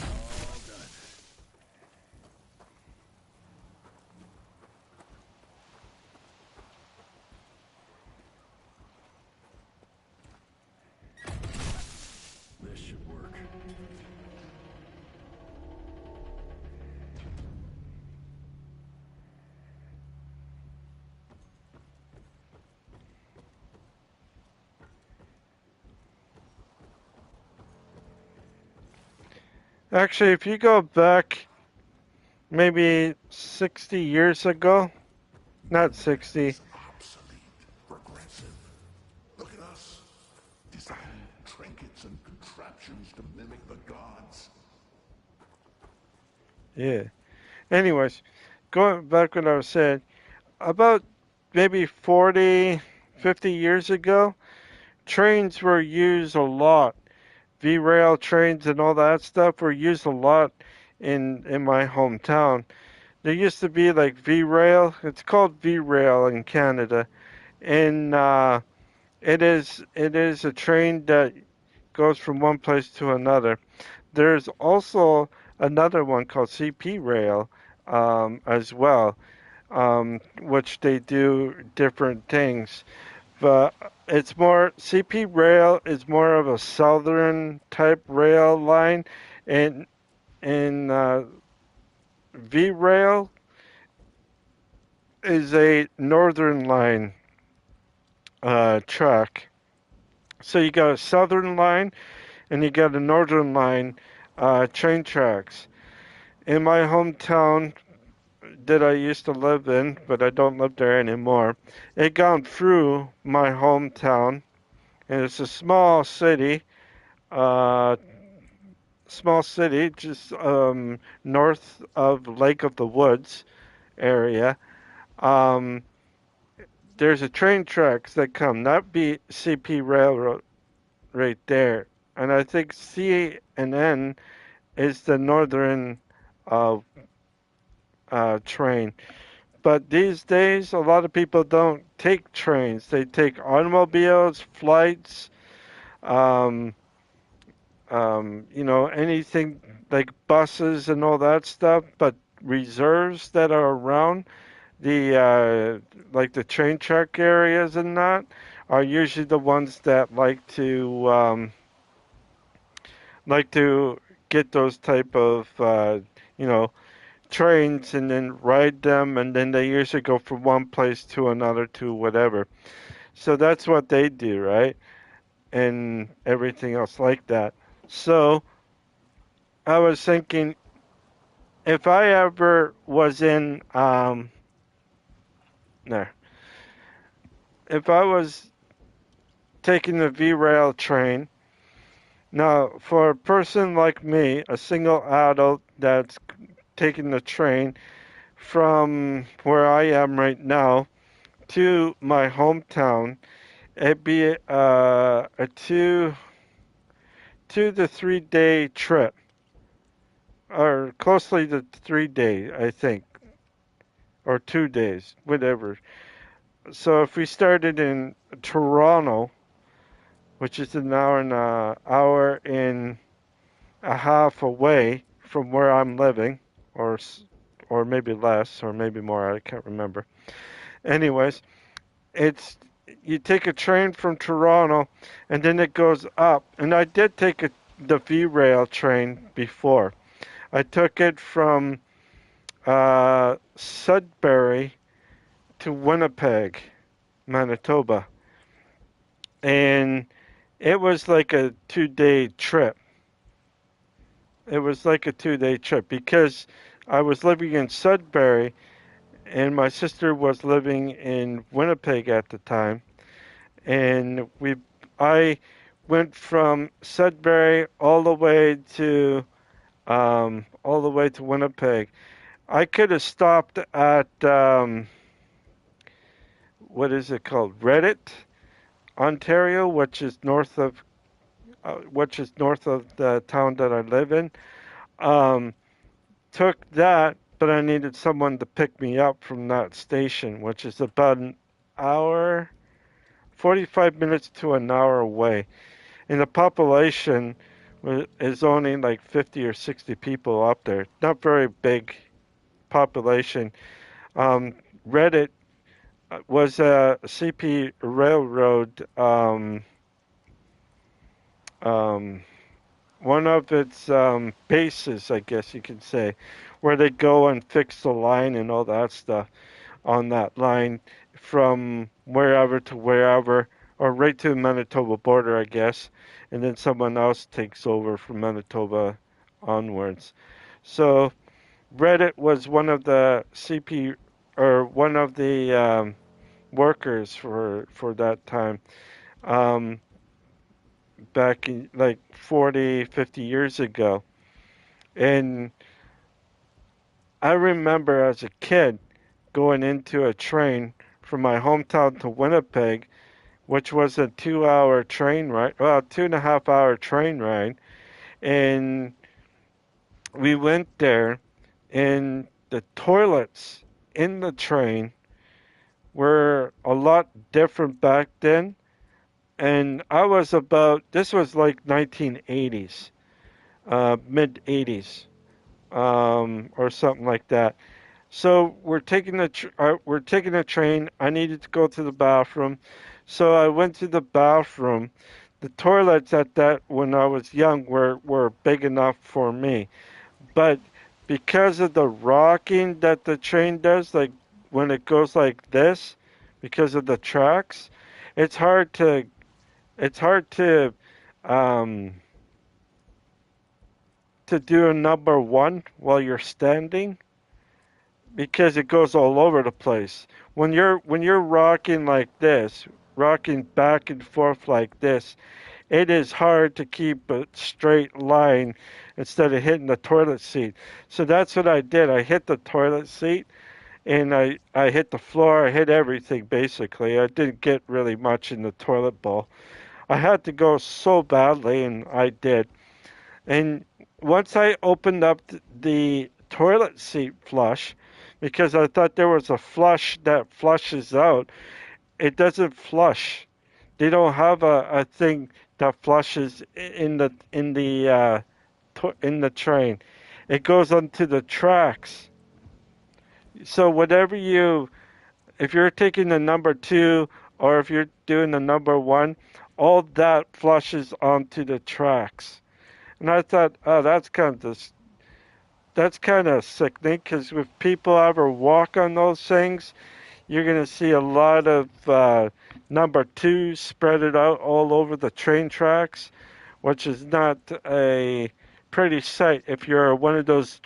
All done. This should work. Actually, if you go back maybe 60 years ago, not 60, It's obsolete, regressive. Look at us. Designing trinkets and contraptions to mimic the gods. yeah. Anyways, going back what I was saying, about maybe 40, 50 years ago, trains were used a lot. V-rail trains and all that stuff were used a lot in my hometown. There used to be like V-rail. It's called V-rail in Canada, and it is a train that goes from one place to another. There's also another one called CP Rail as well, which they do different things. But it's more CP Rail is more of a southern type rail line, and V Rail is a northern line track. So you got a southern line and you got a northern line train tracks. In my hometown that I used to live in, but I don't live there anymore, it gone through my hometown, and it's a uh, small city just north of Lake of the Woods area. Um, there's a train tracks that come. That be CP Railroad right there, and I think C and N is the northern uh, train. But these days, a lot of people don't take trains. They take automobiles, flights, um, anything like buses and all that stuff. But reserves that are around the like the train track areas and that are usually the ones that like to get those type of you know trains and then ride them, and then they usually go from one place to another to whatever. So that's what they do, right? And everything else like that. So I was thinking, if I ever was in no, if I was taking the V Rail train, now for a person like me, a single adult that's taking the train from where I am right now to my hometown, it'd be a 2 to 3 day trip, or closely to 3 day, I think, or 2 days, whatever. So if we started in Toronto, which is an hour and a half away from where I'm living, or maybe less, or maybe more, I can't remember. Anyways, it's you take a train from Toronto, and then it goes up. And I did take the V Rail train before. I took it from Sudbury to Winnipeg, Manitoba, and it was like a 2 day trip. It was like a 2 day trip because I was living in Sudbury, and my sister was living in Winnipeg at the time, and I went from Sudbury all the way to Winnipeg. I could have stopped at what is it called, Reddit, Ontario, which is north of the town that I live in. Um, Took that, but I needed someone to pick me up from that station, which is about an hour, 45 minutes to an hour away. And the population is only like 50 or 60 people up there. Not very big population. Reddit was a CP Railroad, um, one of its bases, I guess you could say, where they go and fix the line and all that stuff on that line from wherever to wherever, or right to the Manitoba border, I guess, and then someone else takes over from Manitoba onwards. So Reddit was one of the CP, or one of the workers for that time, um, back in like 40, 50 years ago. And I remember as a kid going into a train from my hometown to Winnipeg, which was a 2 hour train ride, well, 2.5 hour train ride. And we went there, and the toilets in the train were a lot different back then and this was like 1980s, mid 80s, or something like that. So we're taking a train. I needed to go to the bathroom, so I went to the bathroom. The toilets at that when I was young were big enough for me, but because of the rocking that the train does, like when it goes like this, because of the tracks, it's hard to it's hard um, to do a number one while you're standing because it goes all over the place. When you're rocking like this, rocking back and forth like this, it is hard to keep a straight line instead of hitting the toilet seat. So that's what I did. I hit the toilet seat and I hit the floor. I hit everything basically. I didn't get really much in the toilet bowl. I had to go so badly, and I did. And once I opened up the toilet seat flush, because I thought there was a flush that flushes out, it doesn't flush. They don't have a thing that flushes in the train. It goes onto the tracks. So if you're taking the number two or if you're doing the number one, all that flushes onto the tracks. And I thought, oh, that's kind of sickening because if people ever walk on those things, you're going to see a lot of number two spread it out all over the train tracks, which is not a pretty sight if you're one of those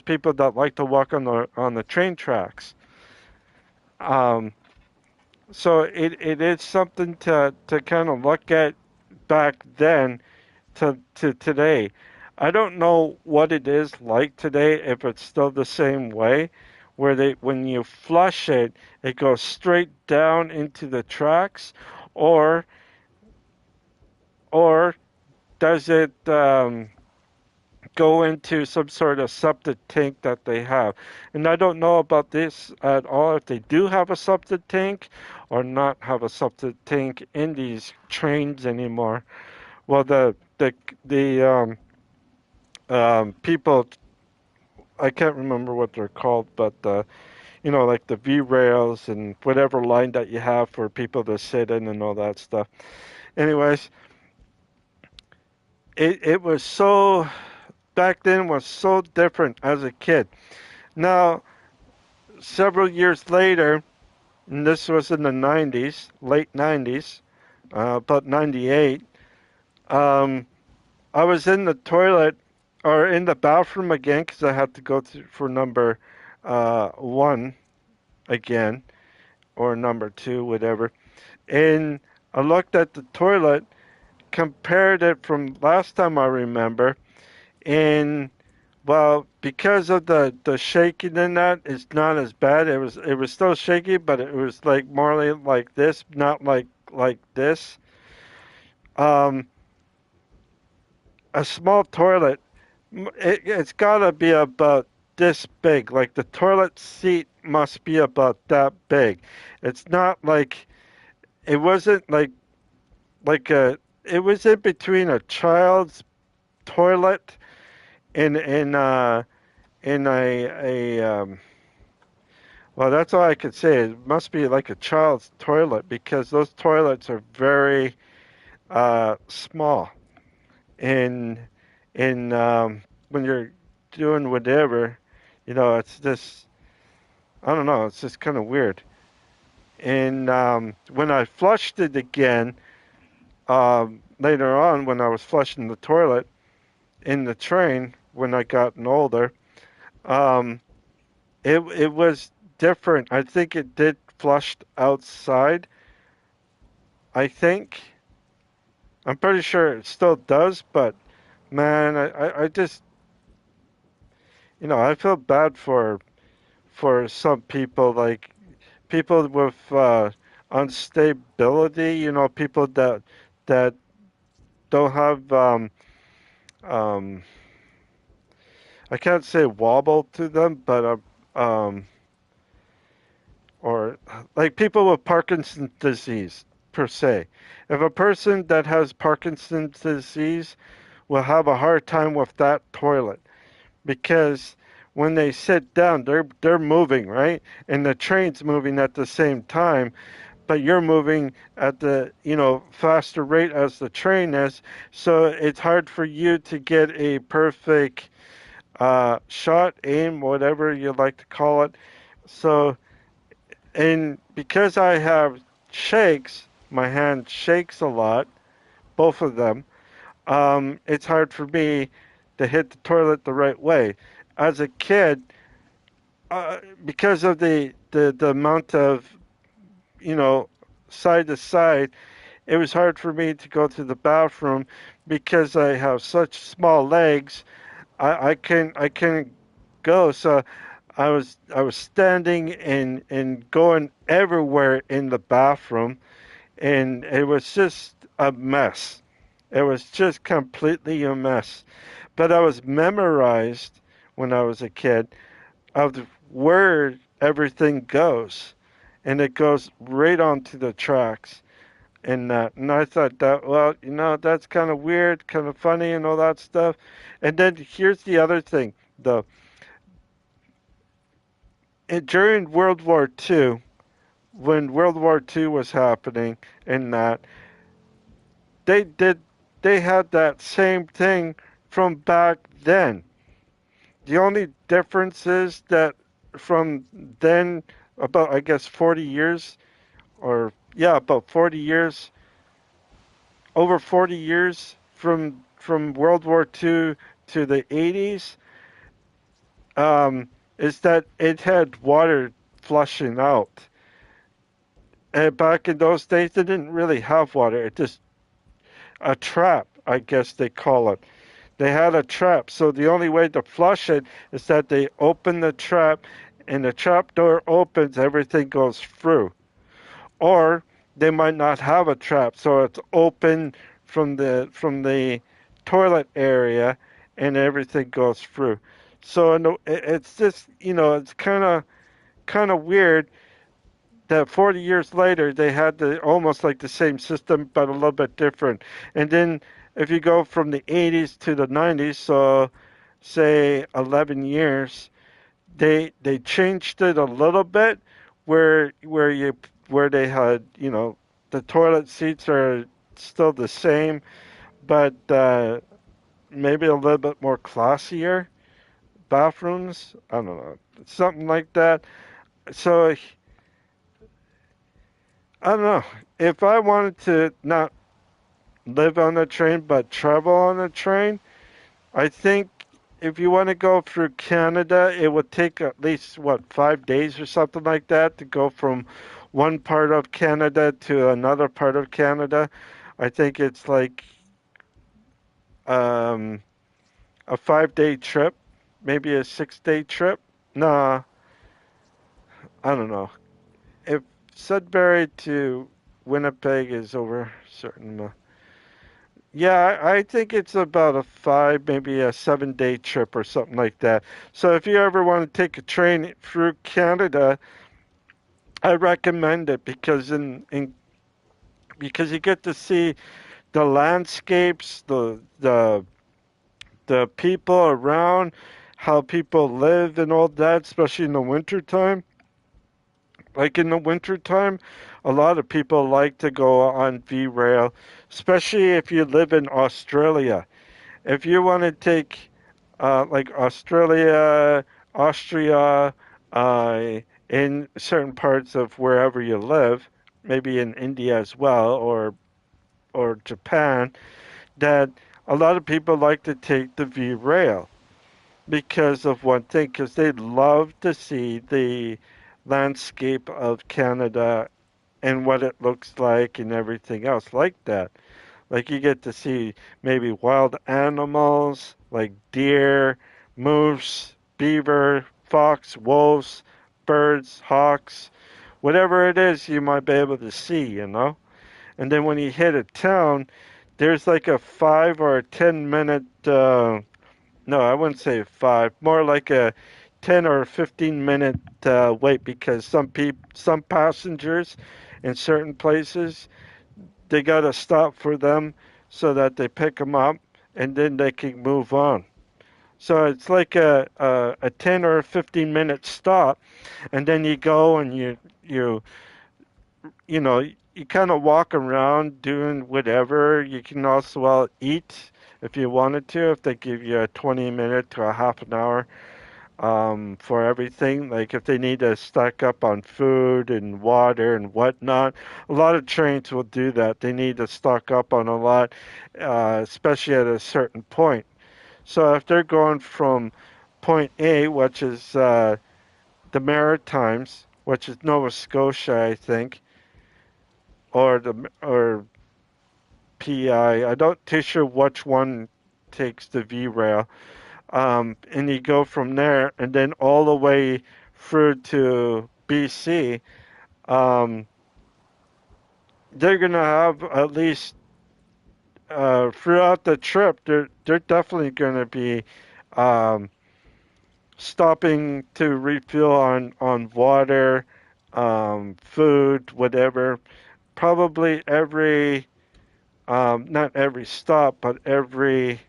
people that like to walk on the train tracks. Um, so it is something to kind of look at back then to today. I don't know what it is like today, if it's still the same way, where when you flush it, it goes straight down into the tracks, or or does it go into some sort of septic tank that they have. And I don't know about this at all, if they do have a septic tank or not have a septic tank in these trains anymore. Well, the people, I can't remember what they're called, but like the V rails and whatever line that you have for people to sit in and all that stuff. Anyways, it was so back then was so different as a kid. Now, several years later, and this was in the 90s, late 90s, about 98, um, I was in the toilet or in the bathroom again because I had to go for number one again or number two, whatever. And I looked at the toilet, compared it from last time I remember, and well, because of the shaking in that, it's not as bad. It was still shaky, but it was like more like this, not like this. Um, a small toilet, it's gotta be about this big. Like the toilet seat must be about that big. It's not like it wasn't like a. It was in between a child's toilet and in a. Well, that's all I could say. It must be like a child's toilet because those toilets are very small. And when you're doing whatever, it's just I don't know. It's just kind of weird. And when I flushed it again later on, when I was flushing the toilet in the train when I gotten older, um, it was different. I think it did flushed outside. I think I'm pretty sure it still does, but man, I just I feel bad for some people, like people with instability. People that don't have um, I can't say wobble to them, but or like people with Parkinson's disease, per se. If a person that has Parkinson's disease will have a hard time with that toilet because when they sit down, they're moving, right? And the train's moving at the same time, but you're moving at the faster rate as the train is, so it's hard for you to get a perfect shot, aim, whatever you like to call it. So, and because I have shakes, my hand shakes a lot, both of them. It's hard for me to hit the toilet the right way. As a kid, because of the amount of you know side to side, it was hard for me to go to the bathroom because I have such small legs. I couldn't go. So I was standing and going everywhere in the bathroom, and it was just a mess. It was just completely a mess. But I was memorized when I was a kid of where everything goes, and it goes right onto the tracks and that. And I thought that, well, that's kind of weird, kind of funny, and all that stuff. And then here's the other thing, though. During World War II, when World War II was happening, and that they did, they had that same thing from back then. The only difference is that from then, about I guess 40 years, or yeah, about 40 years, over 40 years from World War II to the 80s, is that it had water flushing out. And back in those days, they didn't really have water. It just a trap, I guess they call it. They had a trap, so the only way to flush it is that they open the trap, and the trap door opens, everything goes through. Or they might not have a trap, so it's open from the toilet area, and everything goes through. So no, it's just it's kind of weird that 40 years later they had the almost like the same system but a little bit different. And then if you go from the 80s to the 90s, so say 11 years, they changed it a little bit where they had the toilet seats are still the same, but maybe a little bit more classier bathrooms. I don't know, something like that. So I don't know. If I wanted to not live on a train but travel on a train, I think if you want to go through Canada, it would take at least, what, 5 days or something like that to go from one part of Canada to another part of Canada. I think it's like um, a 5 day trip, maybe a 6 day trip. Nah, I don't know. If Sudbury to Winnipeg is over a certain yeah, I think it's about a 5, maybe a 7 day trip or something like that. So if you ever want to take a train through Canada, I recommend it because you get to see the landscapes, the people around, how people live and all that, especially in the winter time. Like in the wintertime, a lot of people like to go on V Rail, especially if you live in Australia. If you want to take like Australia, Austria, in certain parts of wherever you live, maybe in India as well, or Japan, that a lot of people like to take the V Rail because of one thing, because they love to see the landscape of Canada and what it looks like and everything else like that. Like you get to see maybe wild animals like deer, moose, beaver, fox, wolves, birds, hawks, whatever it is you might be able to see. And then when you hit a town, there's like a 5 or 10 minute, no, I wouldn't say five, more like a 10 or 15 minute wait because some passengers in certain places they got to stop for them so that they pick them up and then they can move on. So it's like a 10 or a 15-minute stop, and then you go and you know, you kind of walk around doing whatever. You can also eat if you wanted to, if they give you a 20-minute to a half an hour for everything. Like if they need to stock up on food and water and whatnot, a lot of trains will do that. They need to stock up on a lot, especially at a certain point. So if they're going from point A, which is the Maritimes, which is Nova Scotia, I think, or PI. I'm not too sure which one takes the V rail. And you go from there, and then all the way through to BC. Um, they're gonna have at least throughout the trip. They're definitely gonna be um, stopping to refill on water, food, whatever. Probably every not every stop, but every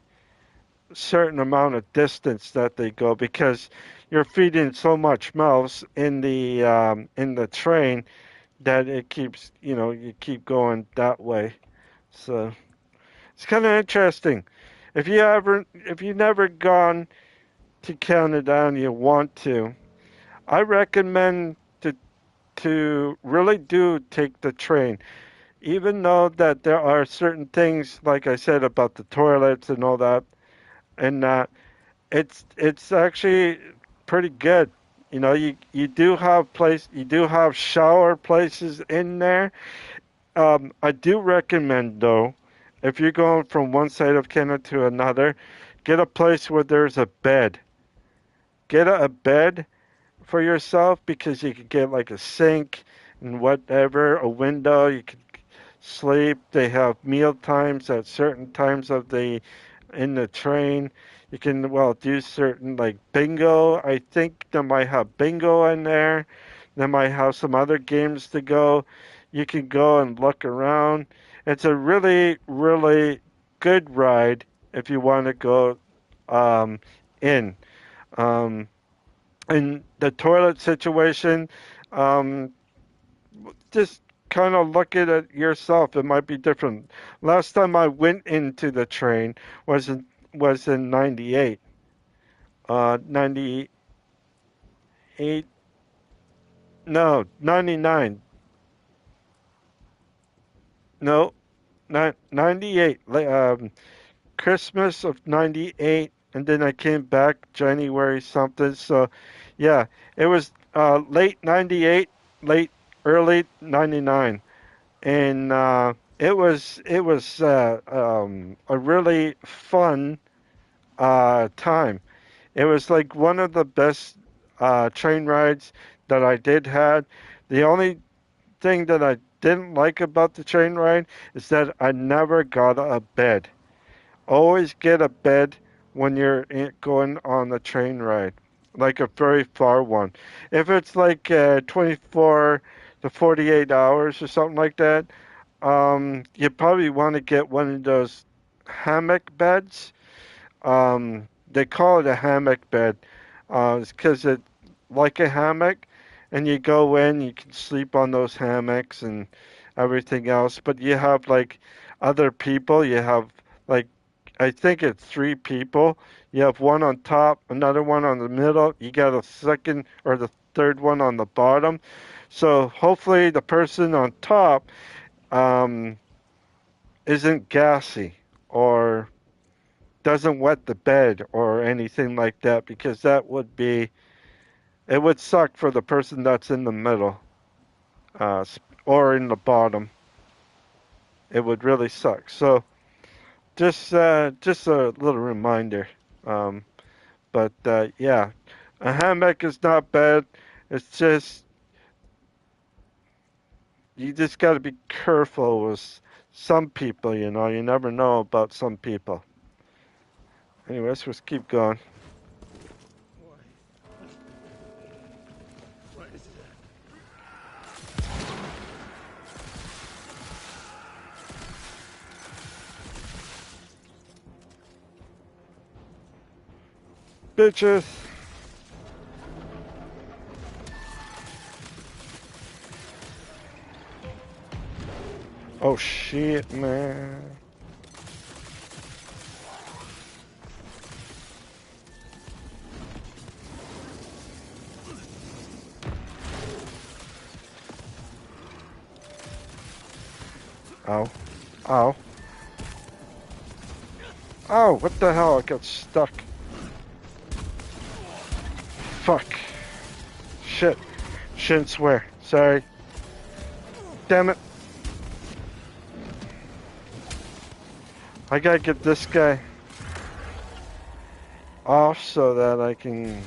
certain amount of distance that they go, because you're feeding so much mouths in the train that it keeps, you keep going that way. So it's kind of interesting. If you never gone to Canada and you want to, I recommend to really do take the train. Even though that there are certain things, like I said, about the toilets and all that, and it's actually pretty good. You do have shower places in there. I do recommend though, if you're going from one side of Canada to another, get a place where there's a bed. Get a bed for yourself, because you could get like a sink and whatever, a window. You could sleep. They have meal times at certain times of the in the train. You can do certain like bingo. I think they might have bingo in there. They might have some other games to go. You can go and look around. It's a really, really good ride if you want to go um, in. Um, and the toilet situation, um, just kind of look at it yourself. It might be different. Last time I went into the train was in '98. 98, no, 99. No, not 98. Christmas of '98, and then I came back January something. So, yeah, it was late '98, late early '99, and it was a really fun time. It was like one of the best train rides that I did had. The only thing that I didn't like about the train ride is that I never got a bed. Always get a bed when you're going on the train ride, like a very far one. If it's like 24 to 48 hours or something like that, you probably want to get one of those hammock beds. They call it a hammock bed, it's because it's like a hammock, and you go in, you can sleep on those hammocks and everything else. But you have like other people. You have like, I think it's three people. You have one on top, another one on the middle. You got a second or the third one on the bottom. So hopefully the person on top um, isn't gassy or doesn't wet the bed or anything like that, because it would suck for the person that's in the middle or in the bottom. It would really suck. So just a little reminder. Um, but yeah, a hammock is not bad. It's just you just got to be careful with some people. You never know about some people. Anyways, let's keep going. What is that? bitches. Oh shit, man. Ow. Ow. Oh, what the hell? I got stuck. Fuck. Shit. Shouldn't swear. Sorry. Damn it. I gotta get this guy off so that I can...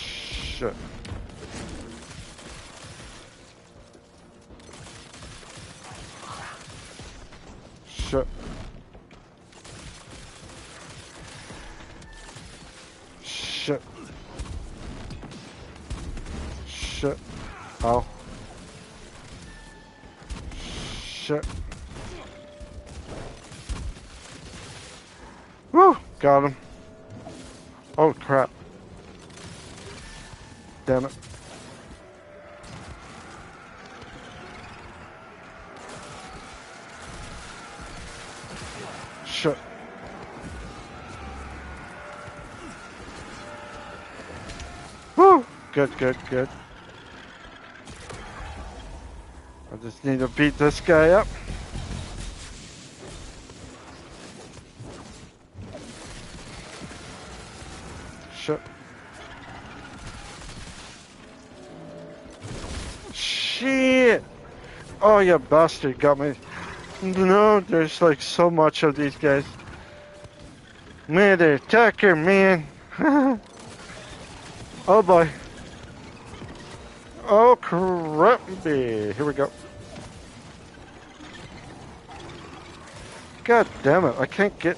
Shit. Shit. Shit. Shit. Ow. Shit. Woo! Got him. Oh crap. Damn it. Shit. Woo! Good, good, good. I just need to beat this guy up. Shit. Shit! Oh, you bastard got me. No, there's like so much of these guys. Mother attacker, man. Oh boy. Oh crap. Here we go. God damn it, I can't get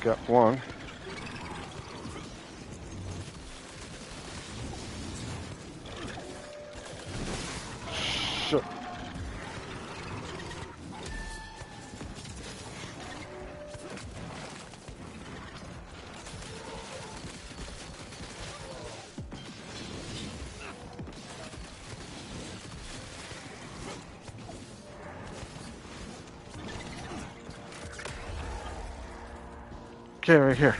got one. Shit. Okay, right here.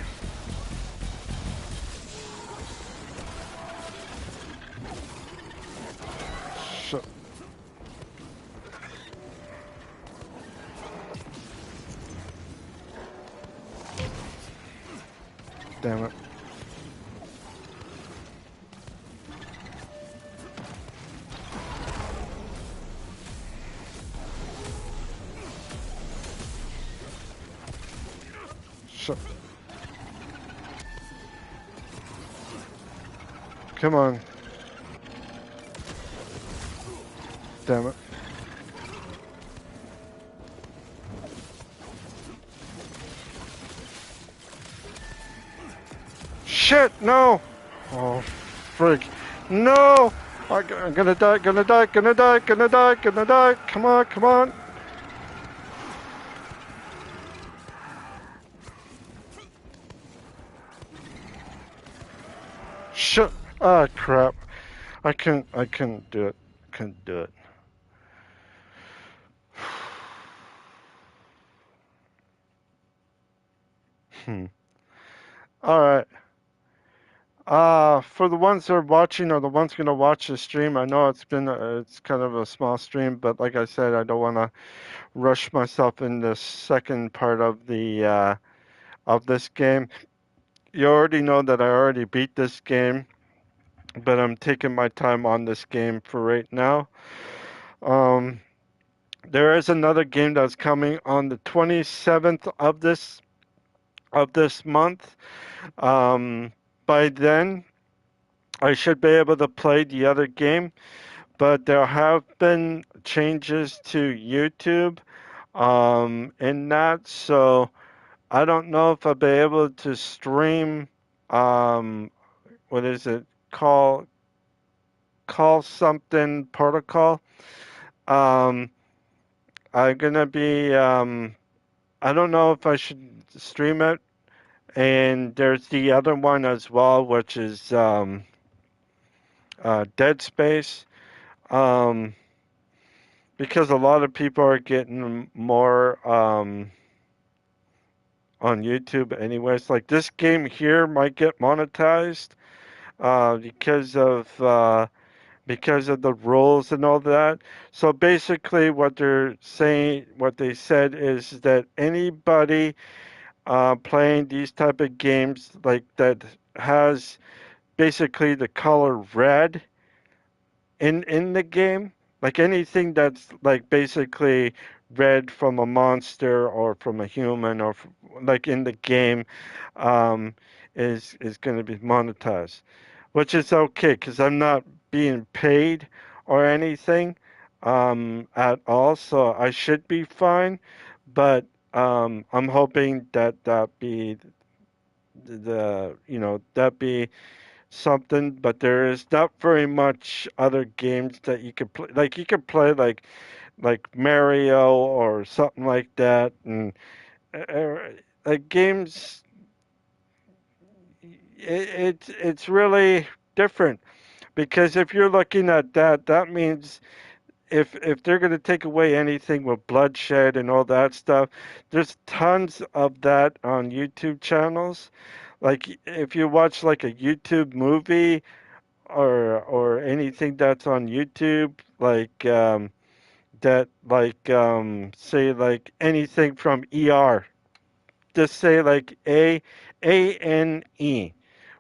Shit. Damn it. Shit. Come on. Damn it. Shit, no! Oh, frig. No! I'm gonna die, gonna die, gonna die, gonna die, gonna die. Come on, come on. Shit. Ah, crap. I couldn't do it. Couldn't do it. Alright. For the ones that are watching or the ones gonna watch the stream, I know it's kind of a small stream, but like I said, I don't want to rush myself in the second part of the of this game. You already know that I already beat this game, but I'm taking my time on this game for right now. There is another game that's coming on the 27th of this month. By then, I should be able to play the other game, but there have been changes to YouTube in that, so I don't know if I'll be able to stream what is it called? call something protocol. Um, I'm gonna be. I don't know if I should stream it. And there's the other one as well, which is Dead Space. Um, because a lot of people are getting more on YouTube anyways. Like this game here might get monetized because of the rules and all that. So basically, what they said is that anybody playing these type of games like that has basically the color red in the game, like anything that's like basically red from a monster or from a human or like in the game, um, is going to be monetized, which is okay because I'm not being paid or anything at all, so I should be fine. But I'm hoping that be that be something, but there is not very much other games that you can play. Like you can play like Mario or something like that, and like games. It's really different because if you're looking at that, that means if they're going to take away anything with bloodshed and all that stuff, there's tons of that on YouTube channels. Like if you watch like a YouTube movie or anything that's on YouTube, like say like anything from ER. Just say like ANE,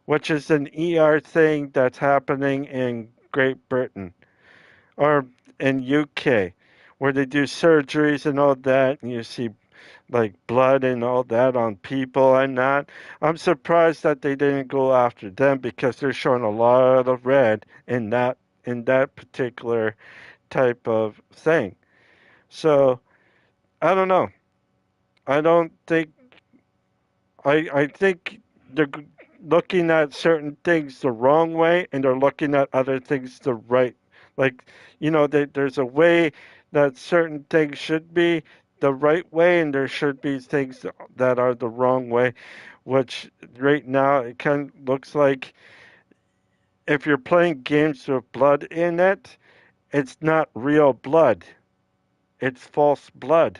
which is an ER thing that's happening in Great Britain or in UK, where they do surgeries and all that, and you see like blood and all that on people and that. I'm surprised that they didn't go after them because they're showing a lot of red in that particular type of thing. So I don't know. I don't think I think they're looking at certain things the wrong way and they're looking at other things the right. Like there's a way that certain things should be the right way and there should be things that are the wrong way, which right now it kind of looks like if you're playing games with blood in it, it's not real blood. It's false blood.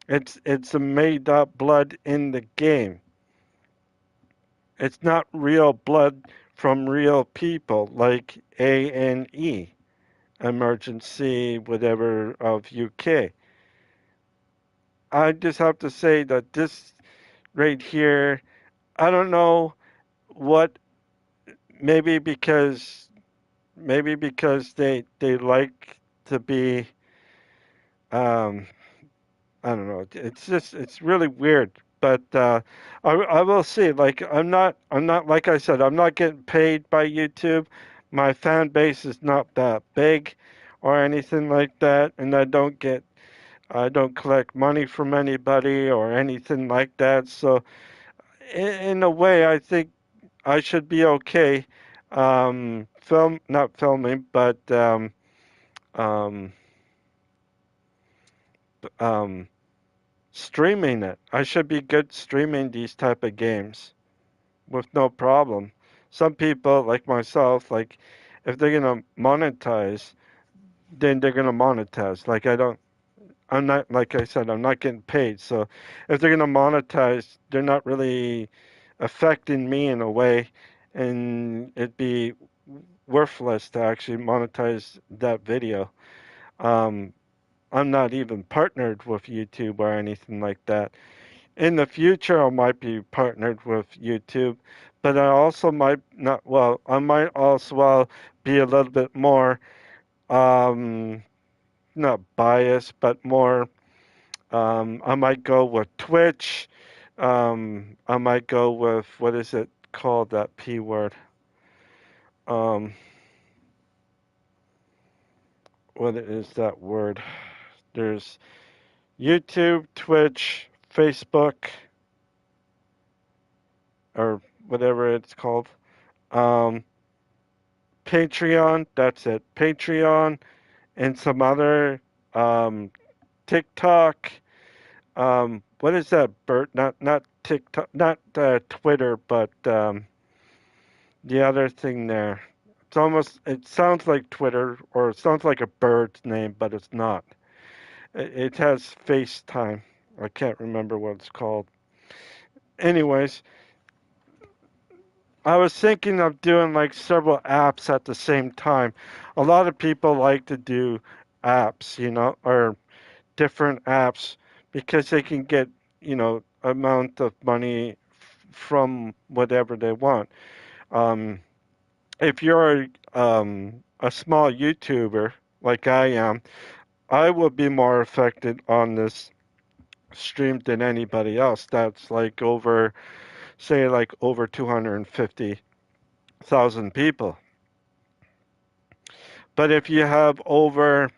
It's a made up blood in the game. It's not real blood from real people like ANE, Emergency whatever of UK. I just have to say that this right here, I don't know what maybe maybe because they like to be um I don't know. It's really weird. But I will see. Like I'm not like I said I'm not getting paid by YouTube. My fan base is not that big or anything like that, and I don't collect money from anybody or anything like that. So in a way, I think I should be okay. Not filming, but um, um, streaming it. I should be good streaming these type of games with no problem. Some people like myself, like if they're gonna monetize, then they're gonna monetize. I'm not like I said, I'm not getting paid. So if they're gonna monetize, they're not really affecting me in a way, and it'd be worthless to actually monetize that video. Um, I'm not even partnered with YouTube or anything like that. In the future, I might be partnered with YouTube, but I also might not. Well, I might also be a little bit more, um, not biased, but more. I might go with Twitch. I might go with what is it called? That P word. Um, what is that word? There's YouTube, Twitch, Facebook, or whatever it's called. Um, Patreon. That's it. Patreon and some other TikTok. What is that, Bert? Not TikTok, not Twitter, but the other thing there. It sounds like Twitter, or it sounds like a bird's name, but it's not. It has FaceTime. I can't remember what it's called. Anyways, I was thinking of doing like several apps at the same time. A lot of people like to do apps, or different apps because they can get, amount of money from whatever they want. Um, if you're a small YouTuber like I am, I will be more affected on this stream than anybody else. That's like over 250,000 people. But if you have over,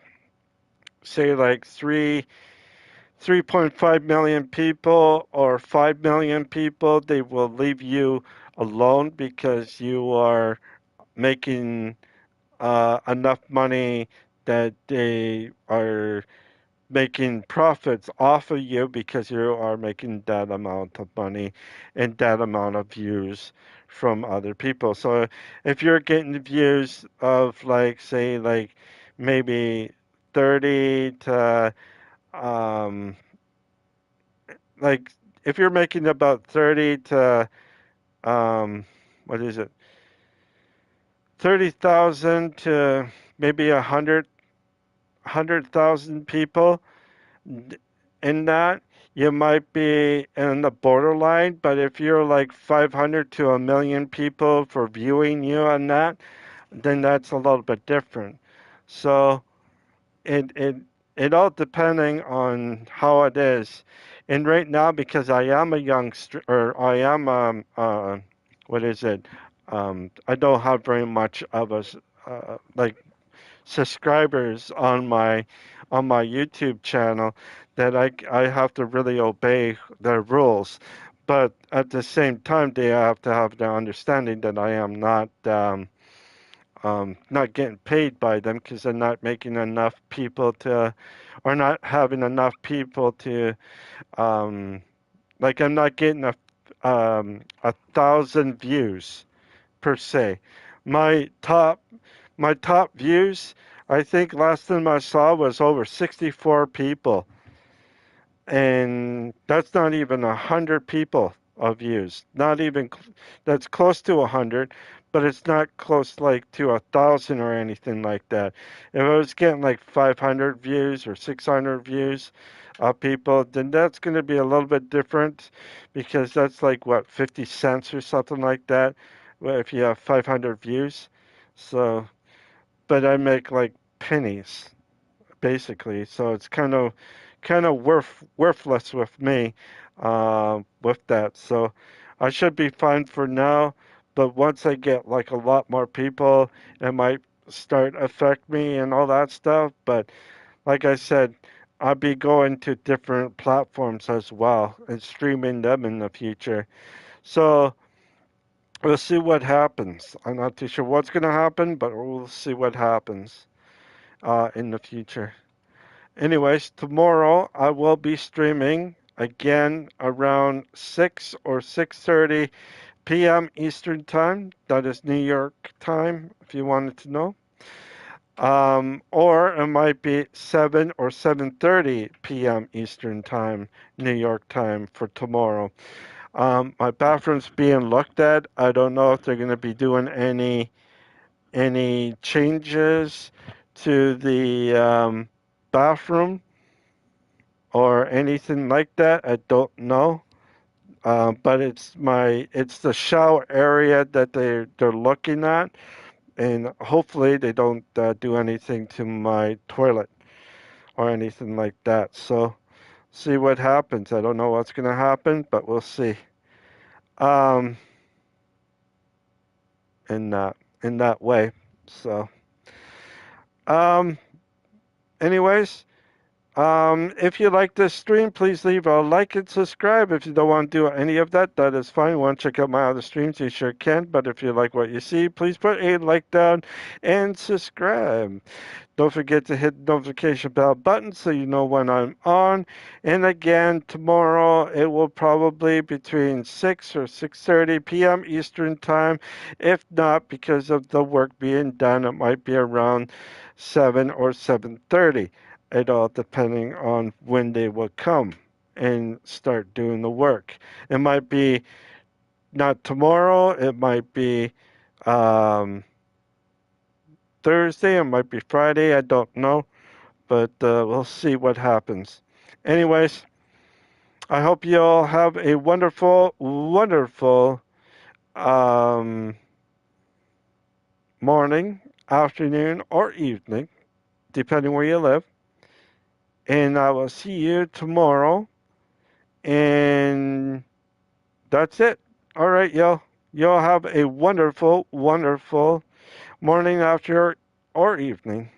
say, like 3.5 million people or 5 million people, they will leave you alone because you are making enough money that they are making profits off of you because you are making that amount of money and that amount of views from other people. So if you're getting views of like say like maybe 30 to um like if you're making about 30 to what is it? 30,000 to maybe 100,000 people in that, you might be in the borderline, but if you're like 500 to a million people for viewing you on that, then that's a little bit different. So it it it all depending on how it is. And right now, because I am a youngster, or I am what is it? I don't have very much of a like subscribers on my YouTube channel that I have to really obey their rules. But at the same time, they have to have the understanding that I am not getting paid by them because they're not making enough people to, or not having enough people to, um, like I'm not getting 1,000 views per se. My top my top views, I think last time I saw was over 64 people, and that's not even 100 people of views. Not even that's close to 100, but it's not close like to 1,000 or anything like that. If I was getting like 500 views or 600 views of people, then that's going to be a little bit different because that's like what 50 cents or something like that. Well, if you have 500 views, so but I make like pennies basically. So it's kind of worthless with me with that. So I should be fine for now. But once I get like a lot more people, it might start affect me and all that stuff. But like I said, I'll be going to different platforms as well and streaming them in the future. So we'll see what happens. I'm not too sure what's going to happen, but we'll see what happens in the future. Anyways, tomorrow I will be streaming again around 6 or 6:30 p.m. Eastern Time. That is New York time, if you wanted to know. Or it might be 7 or 7:30 p.m. Eastern Time, New York time for tomorrow. My bathroom's being looked at. I don't know if they're going to be doing any changes to the bathroom or anything like that. I don't know. But it's the shower area that they're looking at, and hopefully they don't do anything to my toilet or anything like that. So see what happens. I don't know what's gonna happen, but we'll see. Um, in that way. So, um, anyways, If you like this stream, please leave a like and subscribe. If you don't want to do any of that, that is fine. Want to check out my other streams, you sure can. But if you like what you see, please put a like down and subscribe. Don't forget to hit the notification bell button so you know when I'm on. And again, tomorrow it will probably between 6 or 6:30 p.m. Eastern Time. If not, because of the work being done, it might be around 7 or 7:30. It all depending on when they will come and start doing the work. It might be not tomorrow. It might be Thursday. It might be Friday. I don't know. But we'll see what happens. Anyways, I hope you all have a wonderful, wonderful morning, afternoon, or evening, depending where you live. And I will see you tomorrow. And that's it. All right, y'all. Y'all have a wonderful, wonderful morning, after, or evening.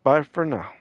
Bye for now.